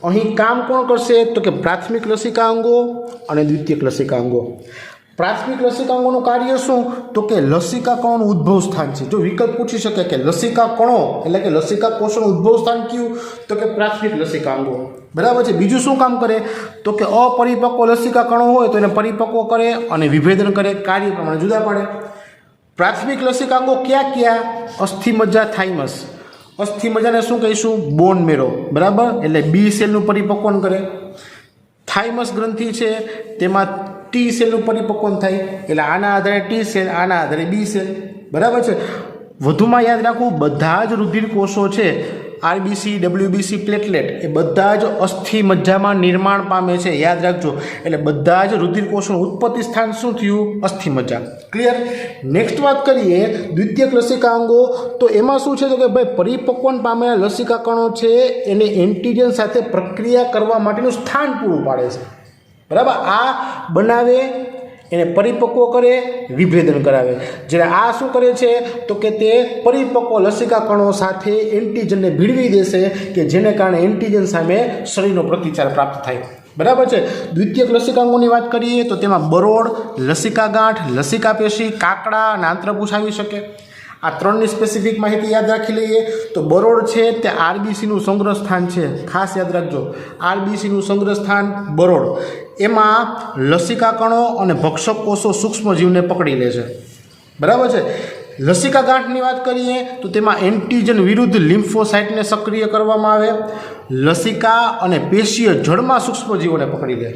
Speaker 1: અહીં કામ કોણ કરશે તો કે પ્રાથમિક લસિકા અંગો અને દ્વિતીયક લસિકા અંગો। પ્રાથમિક લસિકા અંગોનું કાર્ય શું તો કે લસિકા કણોનું ઉદ્ભવ સ્થાન છે। જો વિકલ્પ પૂછી શકે કે લસિકા કણો એટલે કે લસિકા કોષોનું ઉદ્ભવ સ્થાન કયું તો કે પ્રાથમિક લસિકા અંગો, બરાબર છે। બીજું શું કામ કરે તો કે અપરિપક્વ લસિકા કણો હોય તો એને પરિપક્વ કરે અને વિભેદન કરે, કાર્ય પ્રમાણે જુદા પાડે। પ્રાથમિક લસિકા અંગો ક્યાં ક્યાં? અસ્થિમજ્જા, થાઇમસ। અસ્થિમજ્જાને શું કહીશું? બોન મેરો, બરાબર, એટલે B સેલનું પરિપક્વન કરે। થાઇમસ ગ્રંથિ છે તેમાં T સેલનું પરિપક્વન થાય, એટલે આના આધારે T સેલ, આના આધારે B સેલ, બરાબર છે। વધુમાં યાદ રાખવું બધા જ રુધિર કોષો છે RBC, WBC, પ્લેટલેટ એ બધા જ અસ્થિમજ્જામાં નિર્માણ પામે છે, યાદ રાખજો। એટલે બધા જ રુધિર કોષોનું ઉત્પત્તિ સ્થાન શું થયું? અસ્થિમજ્જા। ક્લિયર? નેક્સ્ટ વાત કરીએ દ્વિતીયક લસિકા અંગો। તો એમાં શું છે તો કે ભાઈ પરિપક્વન પામેલા લસિકા કણો છે એને એન્ટીજન સાથે પ્રક્રિયા કરવા માટેનું સ્થાન પૂરું પાડે છે, બરાબર। આ બનાવે, એને પરિપક્વ કરે, વિભેદન કરાવે। જ્યારે આ શું કરે છે તો કે તે પરિપક્વ લસિકા કણો સાથે એન્ટીજનને ભીડવી દેશે કે જેને કારણે એન્ટીજન સામે શરીરનો પ્રતિચાર પ્રાપ્ત થાય, બરાબર છે। દ્વિતીયક લસિકાંગોની વાત કરીએ તો તેમાં બરોડ, લસિકા ગાંઠ, લસિકા પેશી, કાકડા અને આંત્રપુચ્છ આવી શકે। આ ત્રણની સ્પેસિફિક માહિતી યાદ રાખી લઈએ તો બરોડ છે તે RBCનું સંગ્રહ સ્થાન છે, ખાસ યાદ રાખજો, RBCનું સંગ્રહ સ્થાન બરોડ। એમાં લસિકા કણો અને ભક્ષક કોષો સૂક્ષ્મજીવને પકડી લે છે, બરાબર છે। લસિકા ગાંઠની વાત કરીએ તો તેમાં એન્ટીજન વિરુદ્ધ લિમ્ફોસાઇટને સક્રિય કરવામાં આવે। લસિકા અને પેશીય જળમાં સૂક્ષ્મજીવોને પકડી લે।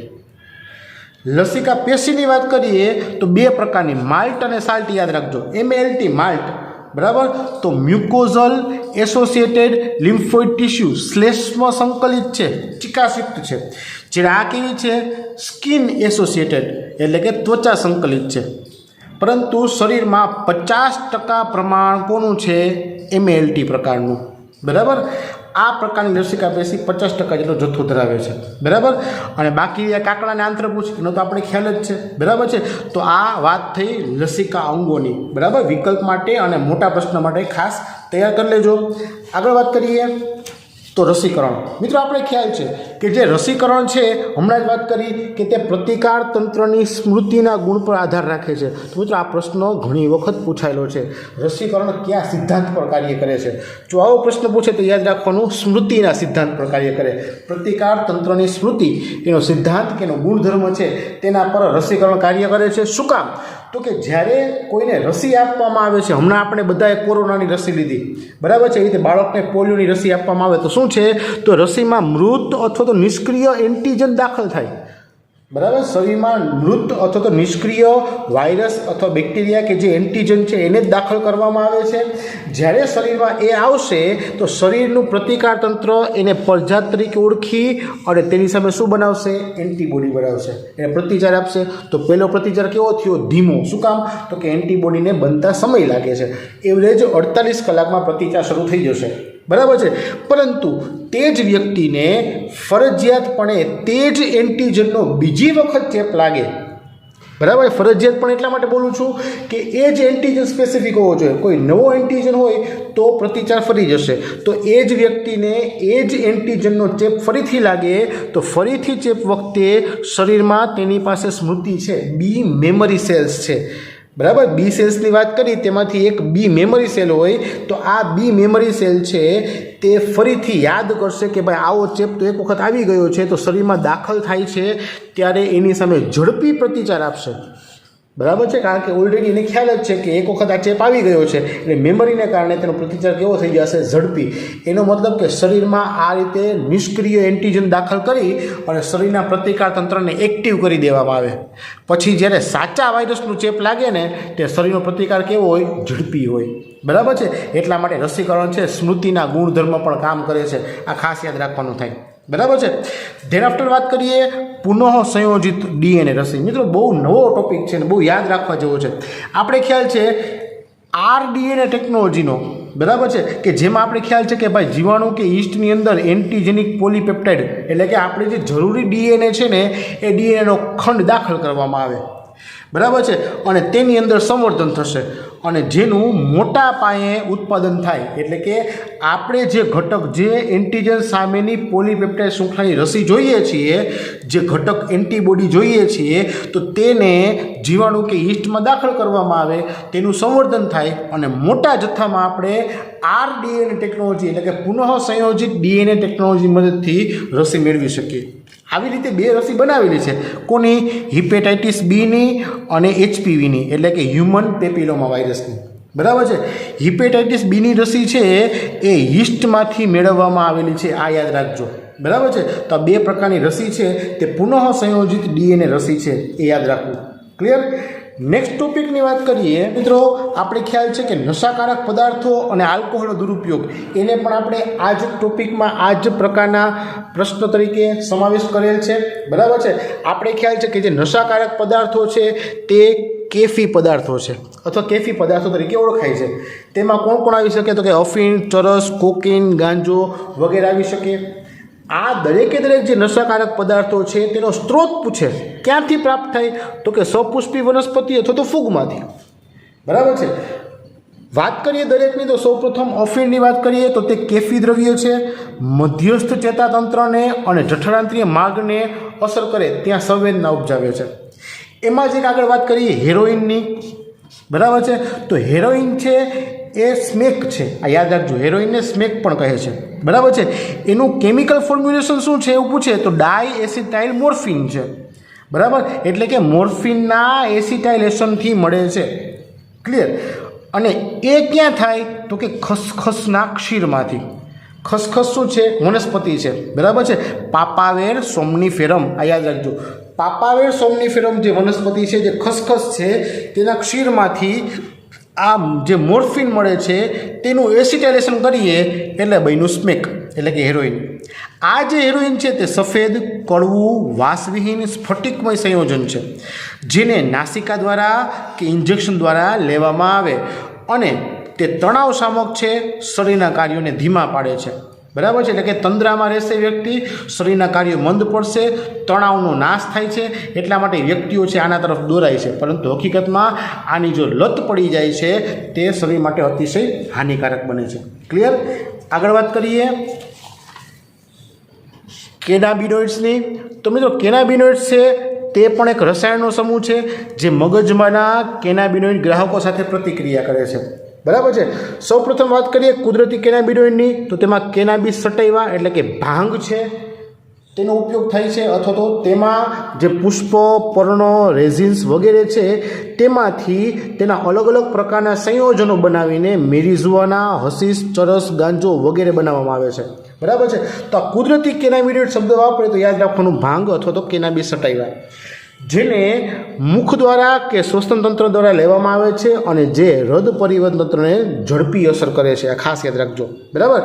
Speaker 1: લસિકા પેશીની વાત કરીએ તો બે પ્રકારની, માલ્ટ અને સાલ્ટ, યાદ રાખજો, MALT માલ્ટ, બરાબર। તો મ્યુકોઝલ એસોસિએટેડ લિમ્ફોઇડ ટિશ્યુ શ્લેષ્મ સંકલિત છે, ચિકાસયુક્ત છે। જ્યારે આ કેવી છે? સ્કિન એસોસિએટેડ એટલે કે ત્વચા સંકલિત છે, પરંતુ શરીરમાં 50% પ્રમાણ કોનું છે? MALT પ્રકારનું, બરાબર। આ પ્રકારની લસિકા પેશી 50% જેટલો જથ્થો ધરાવે છે, બરાબર. અને બાકી કાકડા અને આંતરપુચ્છ એનો તો આપણે ખ્યાલ જ છે, બરાબર છે. તો આ વાત થઈ લસિકા અંગોની, બરાબર. વિકલ્પ માટે અને મોટા પ્રશ્ન માટે ખાસ તૈયાર કરી લેજો. આગળ વાત કરીએ તો રસીકરણ. મિત્રો આપણે ખ્યાલ છે કે જે રસીકરણ છે, હમણાં જ વાત કરી કે તે પ્રતિકાર તંત્રની સ્મૃતિના ગુણ પર આધાર રાખે છે. તો મિત્રો આ પ્રશ્ન ઘણી વખત પૂછાયેલો છે, રસીકરણ કયા સિદ્ધાંત પર કાર્ય કરે છે. જો આવો પ્રશ્ન પૂછે તો યાદ રાખવાનું સ્મૃતિના સિદ્ધાંત પર કાર્ય કરે. પ્રતિકાર તંત્રની સ્મૃતિ એનો સિદ્ધાંત કે એનો ગુણધર્મ છે તેના પર રસીકરણ કાર્ય કરે છે. શું કામ? તો કે જ્યારે કોઈને રસી આપવામાં આવે છે, હમણાં આપણે બધાએ કોરોનાની રસી લીધી, બરાબર છે, એ રીતે બાળકને પોલિયોની રસી આપવામાં આવે તો શું છે, તો રસીમાં મૃત અથવા તો નિષ્ક્રિય એન્ટીજન દાખલ થાય, બરાબર. શરીરમાં મૃત અથવા તો નિષ્ક્રિય વાયરસ અથવા બેક્ટેરિયા કે જે એન્ટીજન છે એને જ દાખલ કરવામાં આવે છે. જ્યારે શરીરમાં એ આવશે તો શરીરનું પ્રતિકાર તંત્ર એને પરજાત તરીકે ઓળખી અને તેની સામે શું બનાવશે, એન્ટીબોડી બનાવશે, એને પ્રતિચાર આપશે. તો પહેલો પ્રતિચાર કેવો થયો, ધીમો. શું કામ? તો કે એન્ટીબોડીને બનતા સમય લાગે છે. એવરેજ 48 કલાકમાં પ્રતિચાર શરૂ થઈ જશે, બરાબર છે. પરંતુ તે જ વ્યક્તિને ફરજિયાતપણે તે જ એન્ટીજનનો બીજી વખત ચેપ લાગે, બરાબર. ફરજિયાત પણ એટલા માટે બોલું છું કે એ જ એન્ટીજન સ્પેસિફિક હોવો જોઈએ. કોઈ નવો એન્ટીજન હોય તો પ્રતિચાર ફરી જશે. તો એ જ વ્યક્તિને એ જ એન્ટીજનનો ચેપ ફરીથી લાગે તો ફરીથી ચેપ વખતે શરીરમાં તેની પાસે સ્મૃતિ છે, બી મેમરી સેલ્સ છે, બરાબર. બી સેલ્સની વાત કરી તેમાંથી એક બી મેમરી સેલ હોય તો આ બી મેમરી સેલ છે તે ફરીથી યાદ કરશે કે ભાઈ આવો ચેપ તો એક વખત આવી ગયો છે, તો શરીરમાં દાખલ થાય છે ત્યારે એની સામે ઝડપી પ્રતિચાર આપશે, બરાબર છે. કારણ કે ઓલરેડી એને ખ્યાલ જ છે કે એક વખત આ ચેપ આવી ગયો છે એટલે મેમરીને કારણે તેનો પ્રતિચાર કેવો થઈ જશે, ઝડપી. એનો મતલબ કે શરીરમાં આ રીતે નિષ્ક્રિય એન્ટીજન દાખલ કરી અને શરીરના પ્રતિકાર તંત્રને એક્ટિવ કરી દેવામાં આવે. પછી જ્યારે સાચા વાયરસનું ચેપ લાગે ને તે શરીરનો પ્રતિકાર કેવો હોય, ઝડપી હોય, બરાબર છે. એટલા માટે રસીકરણ છે સ્મૃતિના ગુણધર્મ પણ કામ કરે છે. આ ખાસ યાદ રાખવાનું થાય, બરાબર છે. ધેન આફ્ટર વાત કરીએ પુનઃ સંયોજિત ડીએનએ રસી. મિત્રો બહુ નવો ટોપિક છે ને બહુ યાદ રાખવા જેવો છે. આપણે ખ્યાલ છે આરડીએનએ ટેકનોલોજીનો, બરાબર છે, કે જેમાં આપણે ખ્યાલ છે કે ભાઈ જીવાણુ કે યીસ્ટની અંદર એન્ટીજેનિક પોલીપેપ્ટાઇડ એટલે કે આપણે જે જરૂરી ડીએનએ છે ને એ ડીએનએનો ખંડ દાખલ કરવામાં આવે, બરાબર છે, અને તેની અંદર સંવર્ધન થશે અને જેનું મોટા પાયે ઉત્પાદન થાય. એટલે કે આપણે જે ઘટક જે એન્ટીજન સામેની પોલીપેપ્ટાઇડ શૃંખલાની રસી જોઈએ છીએ, જે ઘટક એન્ટીબોડી જોઈએ છીએ, તો તેને જીવાણુ કે યીસ્ટમાં દાખલ કરવામાં આવે, તેનું સંવર્ધન થાય અને મોટા જથ્થામાં આપણે આરડીએનએ ટેકનોલોજી એટલે કે પુનઃ સંયોજિત ડીએનએ ટેકનોલોજી મદદથી રસી મેળવી શકીએ. આવી રીતે બે રસી બનાવેલી છે. કોની? હિપેટાઇટિસ બીની અને HPVની એટલે કે હ્યુમન પેપિલોમા વાયરસની, બરાબર છે. હિપેટાઇટિસ બીની રસી છે એ યીસ્ટમાંથી મેળવવામાં આવેલી છે, આ યાદ રાખજો, બરાબર છે. તો આ બે પ્રકારની રસી છે તે પુનઃ સંયોજિત ડીએનએ રસી છે, એ યાદ રાખવું. ક્લિયર? નેક્સ્ટ ટોપિકની વાત કરીએ મિત્રો, આપણે ખ્યાલ છે કે નશાકારક પદાર્થો અને આલ્કોહોલનો દુરુપયોગ એને પણ આપણે આ જ ટોપિકમાં આ જ પ્રકારના પ્રશ્ન તરીકે સમાવેશ કરેલ છે, બરાબર છે. આપણે ખ્યાલ છે કે જે નશાકારક પદાર્થો છે તે કેફી પદાર્થો છે અથવા કેફી પદાર્થો તરીકે ઓળખાય છે. તેમાં કોણ કોણ આવી શકે? તો કે અફીણ, ચરસ, કોકેન, ગાંજો વગેરે આવી શકે. આ દરેકે દરેક જે નશાકારક પદાર્થો છે તેનો સ્ત્રોત પૂછે ક્યાંથી પ્રાપ્ત થાય, તો કે સપુષ્પી વનસ્પતિ અથવા તો ફૂગમાંથી, બરાબર છે. વાત કરીએ દરેકની તો સૌપ્રથમ અફીણની વાત કરીએ તો તે કેફી દ્રવ્ય છે, મધ્યસ્થ ચેતાતંત્રને અને જઠરાંત્રિય માર્ગને અસર કરે ત્યાં સંવેદના ઉપજાવે છે. એમાં જ એક આગળ વાત કરીએ હેરોઇનની, બરાબર છે. તો હેરોઇન છે એ સ્મેક છે, આ યાદ રાખજો, હેરોઇનને સ્મેક પણ કહે છે, બરાબર છે. એનું કેમિકલ ફોર્મ્યુલેશન શું છે એવું પૂછે તો ડાય એસિટાઇલ મોર્ફિન છે, બરાબર. એટલે કે મોર્ફિનના એસિટાઇલેશનથી મળે છે. ક્લિયર? અને એ ક્યાં થાય તો કે ખસખસના ક્ષીરમાંથી. ખસખસ શું છે? વનસ્પતિ છે, બરાબર છે. પાપાવેર સોમનીફેરમ, આ યાદ રાખજો. પાપાવેર સોમનીફેરમ જે વનસ્પતિ છે, જે ખસખસ છે, તેના ક્ષીરમાંથી આ જે મોર્ફિન મળે છે તેનું એસિટાઇલેશન કરીએ એટલે બન્યું સ્મેક એટલે કે હેરોઇન. આ જે હેરોઇન છે તે સફેદ, કડવું, વાસવિહીન સ્ફટિકમય સંયોજન છે જેને નાસિકા દ્વારા કે ઇન્જેક્શન દ્વારા લેવામાં આવે અને તે તણાવ શામક છે, શરીરના કાર્યોને ધીમા પાડે છે, બરાબર છે, એટલે કે તંદ્રામાં રહેશે વ્યક્તિ, શરીરના કાર્યો મંદ પડશે, તણાવનો નાશ થાય છે, એટલા માટે વ્યક્તિઓ છે આના તરફ દોરાય છે. પરંતુ હકીકતમાં આની જો લત પડી જાય છે તે શરીર માટે અતિશય હાનિકારક બને છે. ક્લિયર? આગળ વાત કરીએ કેનાબિનોઇડ્સની. તો મિત્રો કેનાબિનોઇડ્સ છે તે પણ એક રસાયણનો સમૂહ છે જે મગજમાંના કેનાબિનોઇડ ગ્રાહકો સાથે પ્રતિક્રિયા કરે છે. બરાબર છે. સૌપ્રથમ વાત કરીએ કુદરતી કેનાબિનોઇડની, તો તેમાં કેનાબિસ સટાઇવા એટલે કે ભાંગ છે તેનો ઉપયોગ થાય છે, અથવા તો તેમાં જે પુષ્પો, પર્ણો, રેઝિન્સ વગેરે છે તેમાંથી તેના અલગ અલગ પ્રકારના સંયોજનો બનાવીને મેરિઝુઆના, હશીશ, ચરસ, ગાંજો વગેરે બનાવવામાં આવે છે. બરાબર છે. તો આ કુદરતી કેનાબિનોઇડ શબ્દ વાપરે તો યાદ રાખવાનું ભાંગ અથવા તો કેનાબિસ સટાઇવા, જેને મુખ દ્વારા કે શ્વસન તંત્ર દ્વારા લેવામાં આવે છે અને જે હૃદ પરિવહન તંત્રને ઝડપી અસર કરે છે. આ ખાસ યાદ રાખજો. બરાબર.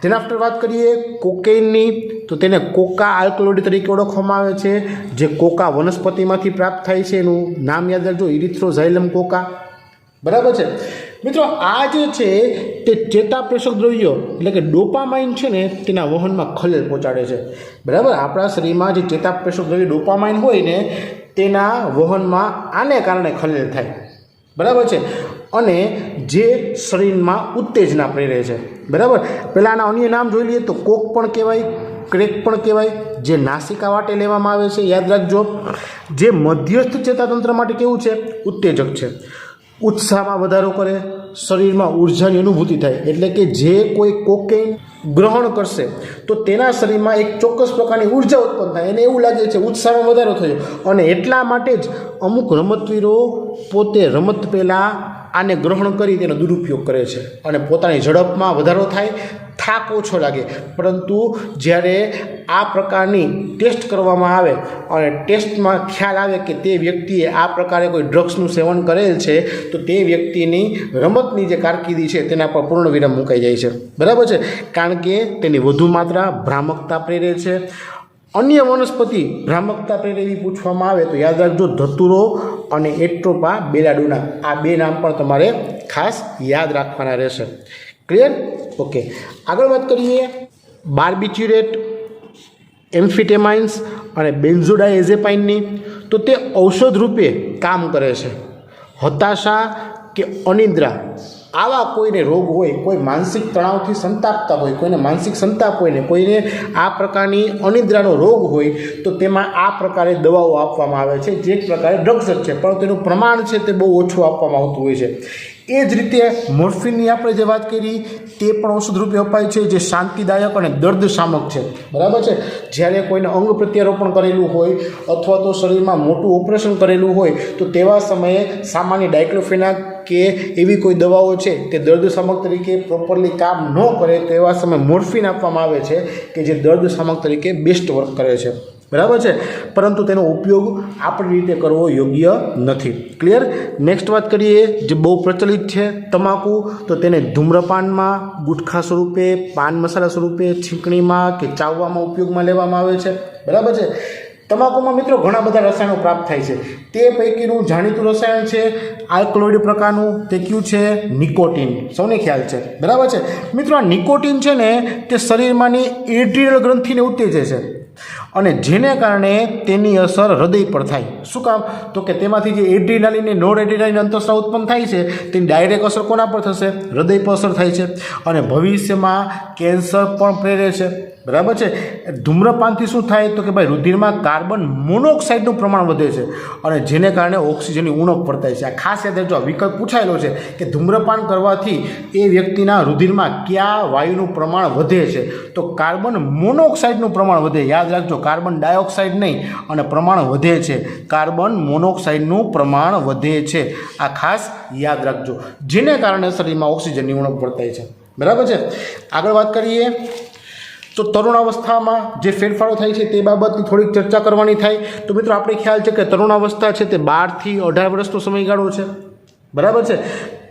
Speaker 1: તેના આફ્ટર વાત કરીએ કોકેઇનની, તો તેને કોકા આલ્કલોઇડ તરીકે ઓળખવામાં આવે છે, જે કોકા વનસ્પતિમાંથી પ્રાપ્ત થાય છે. એનું નામ યાદ રાખજો, ઇરિથ્રોઝાઇલમ કોકા. બરાબર છે. મિત્રો આ જે છે તે ચેતાપ્રેષક દ્રવ્યો એટલે કે ડોપામાઇન છે ને તેના વહનમાં ખલેલ પહોંચાડે છે. બરાબર. આપણા શરીરમાં જે ચેતાપ્રેષક દ્રવ્ય ડોપામાઇન હોય ને તેના વહનમાં આને કારણે ખલેલ થાય. બરાબર છે. અને જે શરીરમાં ઉત્તેજના પ્રેરે છે. બરાબર. પહેલાં આના અન્ય નામ જોઈ લઈએ તો કોક પણ કહેવાય, ક્રેક પણ કહેવાય, જે નાસિકા વાટે લેવામાં આવે છે. યાદ રાખજો, જે મધ્યસ્થ ચેતાતંત્ર માટે કેવું છે? ઉત્તેજક છે. ઉત્સાહમાં વધારો કરે, શરીરમાં ઉર્જાની અનુભૂતિ થાય. એટલે કે જે કોઈ કોકેઇન ગ્રહણ કરશે તો તેના શરીરમાં એક ચોક્કસ પ્રકારની ઉર્જા ઉત્પન્ન થાય, એને એવું લાગે છે ઉત્સાહમાં વધારો થયો. અને એટલા માટે જ અમુક રમતવીરો પોતે રમત પહેલાં આને ગ્રહણ કરી તેનો દુરુપયોગ કરે છે અને પોતાની ઝડપમાં વધારો થાય, થાક ઓછો લાગે. પરંતુ જ્યારે આ પ્રકારની ટેસ્ટ કરવામાં આવે અને ટેસ્ટમાં ખ્યાલ આવે કે તે વ્યક્તિએ આ પ્રકારે કોઈ ડ્રગ્સનું સેવન કરેલ છે તો તે વ્યક્તિની રમતની જે કારકિર્દી છે તેના પર પૂર્ણ વિરામ મુકાઈ જાય છે. બરાબર છે. કારણ કે તેની વધુ માત્રા ભ્રામકતા પ્રેરે છે. અન્ય વનસ્પતિ ભ્રામકતા પ્રેરે એવી પૂછવામાં આવે તો યાદ રાખજો ધતુરો અને એટ્રોપા બેલાડોના, આ બે નામ પણ તમારે ખાસ યાદ રાખવાના રહેશે. ક્લિયર? ઓકે. આગળ વાત કરીએ બાર્બિચ્યુરેટ, એમ્ફિટેમાઇન્સ અને બેન્ઝોડાએઝેપાઇનની. તો તે ઔષધ રૂપે કામ કરે છે. હતાશા કે અનિદ્રા આવા કોઈને રોગ હોય, કોઈ માનસિક તણાવથી સંતાપતા હોય, કોઈને માનસિક સંતાપ હોય ને કોઈને આ પ્રકારની અનિદ્રાનો રોગ હોય તો તેમાં આ પ્રકારે દવાઓ આપવામાં આવે છે, જે એક પ્રકારે ડ્રગ્સ જ છે, પણ તેનું પ્રમાણ છે તે બહુ ઓછું આપવામાં આવતું હોય છે. એ જ રીતે મોર્ફિનની આપણે જે વાત કરી તે પણ ઔષધ રૂપે અપાય છે, જે શાંતિદાયક અને દર્દ શામક છે. બરાબર છે. જ્યારે કોઈને અંગ પ્રત્યારોપણ કરેલું હોય અથવા તો શરીરમાં મોટું ઓપરેશન કરેલું હોય તો તેવા સમયે સામાન્ય ડાયક્લોફેનાક કે એવી કોઈ દવાઓ છે તે દર્દ શામક તરીકે પ્રોપરલી કામ ન કરે તો એવા સમયે મોર્ફિન આપવામાં આવે છે કે જે દર્દ શામક તરીકે બેસ્ટ વર્ક કરે છે. બરાબર છે. પરંતુ તેનો ઉપયોગ આપણી રીતે કરવો યોગ્ય નથી. ક્લિયર? નેક્સ્ટ વાત કરીએ જે બહુ પ્રચલિત છે તમાકુ. તો તેને ધૂમ્રપાનમાં, ગુટખા સ્વરૂપે, પાન મસાલા સ્વરૂપે, છીંકણીમાં કે ચાવવામાં ઉપયોગમાં લેવામાં આવે છે. બરાબર છે. તમાકુમાં મિત્રો ઘણા બધા રસાયણો પ્રાપ્ત થાય છે. તે પૈકીનું જાણીતું રસાયણ છે આલ્કલોઇડ પ્રકારનું, તે કયું છે? નિકોટિન. સૌને ખ્યાલ છે. બરાબર છે. મિત્રો આ નિકોટિન છે ને તે શરીરમાંની એડ્રિનલ ગ્રંથિને ઉત્તેજે છે અને જેને કારણે તેની અસર હૃદય પર થાય. શું કામ? તો કે તેમાંથી જે એડ્રીનાલિન અને નોર એડ્રીનાલિન અંતસ્રાવ ઉત્પન્ન થાય છે તેની ડાયરેક્ટ અસર કોના પર થશે? હૃદય પર અસર થાય છે અને ભવિષ્યમાં કેન્સર પણ પ્રેરે છે. બરાબર છે. ધૂમ્રપાનથી શું થાય તો કે ભાઈ રુધિરમાં કાર્બન મોનોક્સાઇડનું પ્રમાણ વધે છે અને જેને કારણે ઓક્સિજનની ઉણપ વર્તાય છે. આ ખાસ યાદ રાખજો, વિકલ્પ પૂછાયેલો છે કે ધૂમ્રપાન કરવાથી એ વ્યક્તિના રુધિરમાં કયા વાયુનું પ્રમાણ વધે છે તો કાર્બન મોનોક્સાઇડનું પ્રમાણ વધે. યાદ રાખજો, કાર્બન ડાયોક્સાઇડ નહીં અને પ્રમાણ વધે છે, કાર્બન મોનોક્સાઇડનું પ્રમાણ વધે છે. આ ખાસ યાદ રાખજો, જેને કારણે શરીરમાં ઓક્સિજનની ઉણપ વર્તાય છે. બરાબર છે. આગળ વાત કરીએ તો તરુણાવસ્થામાં જે ફેરફારો થાય છે તે બાબતની થોડીક ચર્ચા કરવાની થાય. તો મિત્રો આપણે ખ્યાલ છે કે તરુણાવસ્થા છે તે 12 થી 18 વર્ષનો સમયગાળો છે. બરાબર છે.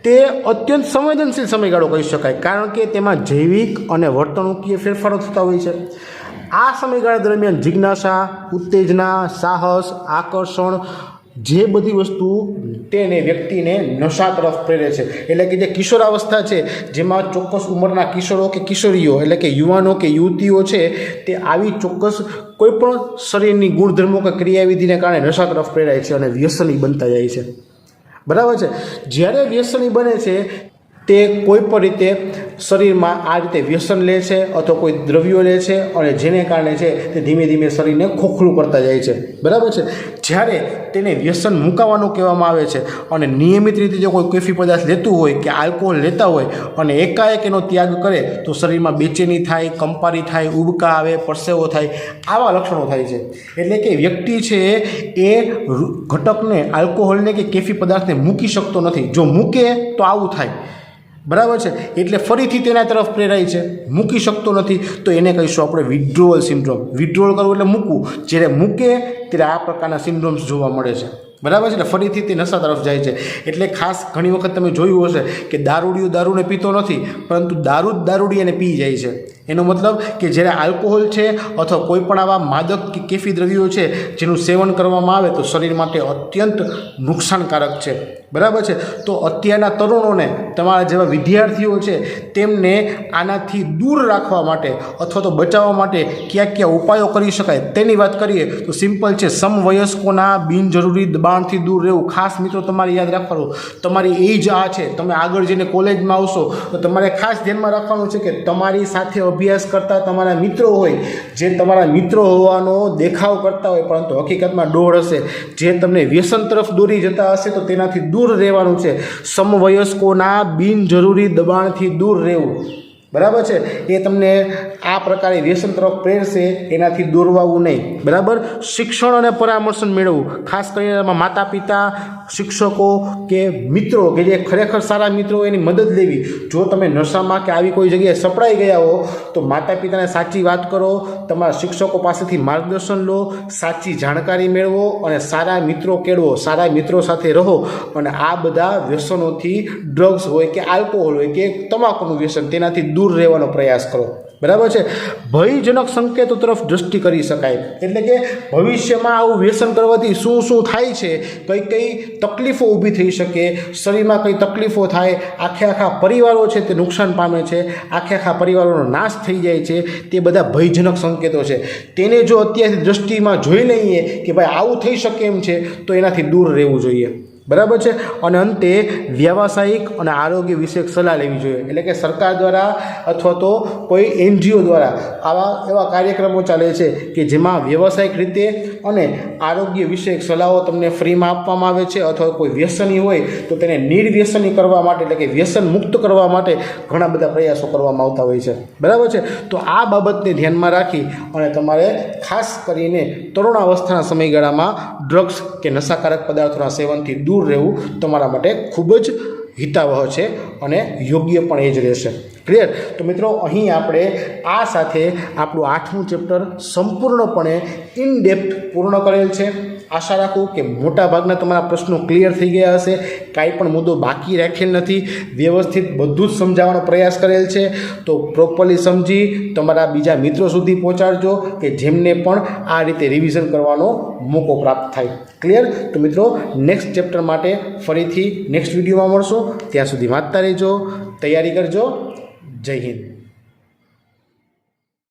Speaker 1: તે અત્યંત સંવેદનશીલ સમયગાળો કહી શકાય, કારણ કે તેમાં જૈવિક અને વર્તણૂકીય ફેરફારો થતા હોય છે. આ સમયગાળા દરમિયાન જિજ્ઞાસા, ઉત્તેજના, સાહસ, આકર્ષણ, જે બધી વસ્તુ તેને વ્યક્તિને નશા તરફ પ્રેરે છે, એટલે કે જે કિશોરાવસ્થા છે જેમાં ચોક્કસ ઉંમરના કિશોરો કે કિશોરીઓ એટલે કે યુવાનો કે યુવતીઓ છે તે આવી ચોક્કસ કોઈપણ શરીરની ગુણધર્મો કે ક્રિયાવિધિને કારણે નશા તરફ પ્રેરાય છે અને વ્યસની બનતા જાય છે. બરાબર છે. જ્યારે વ્યસની બને છે તે કોઈ પણ રીતે શરીરમાં આ રીતે વ્યસન લે છે અથવા કોઈ દ્રવ્યો લે છે અને જેને કારણે છે તે ધીમે ધીમે શરીરને ખોખલું કરતા જાય છે. બરાબર છે. જ્યારે તેને વ્યસન મુકાવવાનું કહેવામાં આવે છે અને નિયમિત રીતે જો કોઈ કેફી પદાર્થ લેતું હોય કે આલ્કોહોલ લેતા હોય અને એકાએક એનો ત્યાગ કરે તો શરીરમાં બેચેની થાય, કંપારી થાય, ઉબકા આવે, પરસેવો થાય, આવા લક્ષણો થાય છે. એટલે કે વ્યક્તિ છે એ ઘટકને, આલ્કોહોલને કે કેફી પદાર્થને મૂકી શકતો નથી. જો મૂકે તો આવું થાય. બરાબર છે. એટલે ફરીથી તેના તરફ પ્રેરાય છે, મૂકી શકતો નથી, તો એને કહીશું આપણે વિથડ્રોવલ સિન્ડ્રોમ. વિથડ્રોવલ કરવું એટલે મૂકવું. જ્યારે મૂકે ત્યારે આ પ્રકારના સિન્ડ્રોમ્સ જોવા મળે છે. બરાબર છે. એટલે ફરીથી તે નશા તરફ જાય છે. એટલે ખાસ ઘણી વખત તમે જોયું હશે કે દારૂડિયો દારૂને પીતો નથી, પરંતુ દારૂ જ દારૂડિયાને પી જાય છે. એનો મતલબ કે જ્યારે આલ્કોહોલ છે અથવા કોઈ પણ આવા માદક કે કેફી દ્રવ્યો છે જેનું સેવન કરવામાં આવે તો શરીર માટે અત્યંત નુકસાનકારક છે. બરાબર છે. તો અત્યારના તરુણોને, તમારા જેવા વિદ્યાર્થીઓ છે, તેમને આનાથી દૂર રાખવા માટે અથવા તો બચાવવા માટે કયા કયા ઉપાયો કરી શકાય તેની વાત કરીએ તો સિમ્પલ છે. સમવયસ્કોના બિનજરૂરી દબાણથી દૂર રહેવું. ખાસ મિત્રો તમારે યાદ રાખવાનું, તમારી એજ આ છે, તમે આગળ જઈને કોલેજમાં આવશો તો તમારે ખાસ ધ્યાનમાં રાખવાનું છે કે તમારી સાથે અભ્યાસ કરતા તમારા મિત્રો હોય, જે તમારા મિત્રો હોવાનો દેખાવ કરતા હોય પરંતુ હકીકતમાં ડોળ હશે, જે તમને વ્યસન તરફ દોરી જતા હશે તો તેનાથી દૂર રહેવાનું છે. સમવયસ્કોના બિનજરૂરી દબાણથી દૂર રહેવું. બરાબર છે. એ તમને આ પ્રકારે વ્યસન તરફ પ્રેરશે, એનાથી દોરવાવું નહીં. બરાબર. શિક્ષણ અને પરામર્શન મેળવવું. ખાસ કરીને માતા પિતા, શિક્ષકો કે મિત્રો કે જે ખરેખર સારા મિત્રો એની મદદ લેવી. જો તમે નશામાં કે આવી કોઈ જગ્યાએ સપડાઈ ગયા હો તો માતા પિતાને સાચી વાત કરો, તમારા શિક્ષકો પાસેથી માર્ગદર્શન લો, સાચી જાણકારી મેળવો અને સારા મિત્રો કેળવો, સારા મિત્રો સાથે રહો અને આ બધા વ્યસનોથી, ડ્રગ્સ હોય કે આલ્કોહોલ હોય કે તમાકુનું વ્યસન, તેનાથી દૂર રહેવાનો પ્રયાસ કરો. બરાબર છે. ભયજનક સંકેતો તરફ દ્રષ્ટિ કરી શકાય. એટલે કે ભવિષ્યમાં આવું વ્યસન કરવાથી શું શું થાય છે, કઈ કઈ તકલીફો ઊભી થઈ શકે, શરીરમાં કઈ તકલીફો થાય, આખા પરિવારો છે તે નુકસાન પામે છે, આખા પરિવારોનો નાશ થઈ જાય છે, તે બધા ભયજનક સંકેતો છે. તેને જો અત્યારથી દ્રષ્ટિમાં જોઈ લઈએ કે ભાઈ આવું થઈ શકે એમ છે તો એનાથી દૂર રહેવું જોઈએ. બરાબર છે. અને અંતે વ્યાવસાયિક અને આરોગ્ય વિષયક સલાહ લેવી જોઈએ. એટલે કે સરકાર દ્વારા અથવા તો કોઈ NGO દ્વારા આવા એવા કાર્યક્રમો ચાલે છે કે જેમાં વ્યવસાયિક રીતે અને આરોગ્ય વિષયક સલાહો તમને ફ્રીમાં આપવામાં આવે છે. અથવા કોઈ વ્યસની હોય તો તેને નિર્વ્યસની કરવા માટે, એટલે કે વ્યસન મુક્ત કરવા માટે ઘણા બધા પ્રયાસો કરવામાં આવતા હોય છે. બરાબર છે. તો આ બાબતને ધ્યાનમાં રાખી અને તમારે ખાસ કરીને તરુણાવસ્થાના સમયગાળામાં ડ્રગ્સ કે નશાકારક પદાર્થોના સેવનથી દૂર રહેવું તમારા માટે ખૂબ જ હિતાવહ છે અને યોગ્ય પણ એ જ રહેશે. ક્લિયર? તો મિત્રો અહીં આપણે આ સાથે આપણું 8મું ચેપ્ટર સંપૂર્ણપણે ઇન ડેપ્થ પૂર્ણ કરેલ છે. આશા રાખું કે મોટાભાગના તમારા પ્રશ્નો ક્લિયર થઈ ગયા હશે, કાંઈ પણ મુદ્દો બાકી રાખેલ નથી, વ્યવસ્થિત બધું જ સમજાવવાનો પ્રયાસ કરેલ છે. તો પ્રોપરલી સમજી તમારા બીજા મિત્રો સુધી પહોંચાડજો કે જેમને પણ આ રીતે રિવિઝન કરવાનો મોકો પ્રાપ્ત થાય. ક્લિયર? તો મિત્રો નેક્સ્ટ ચેપ્ટર માટે ફરીથી નેક્સ્ટ વિડીયોમાં મળશો. ત્યાં સુધી વાંચતા રહેજો, તૈયારી કરજો. જય હિન્દ.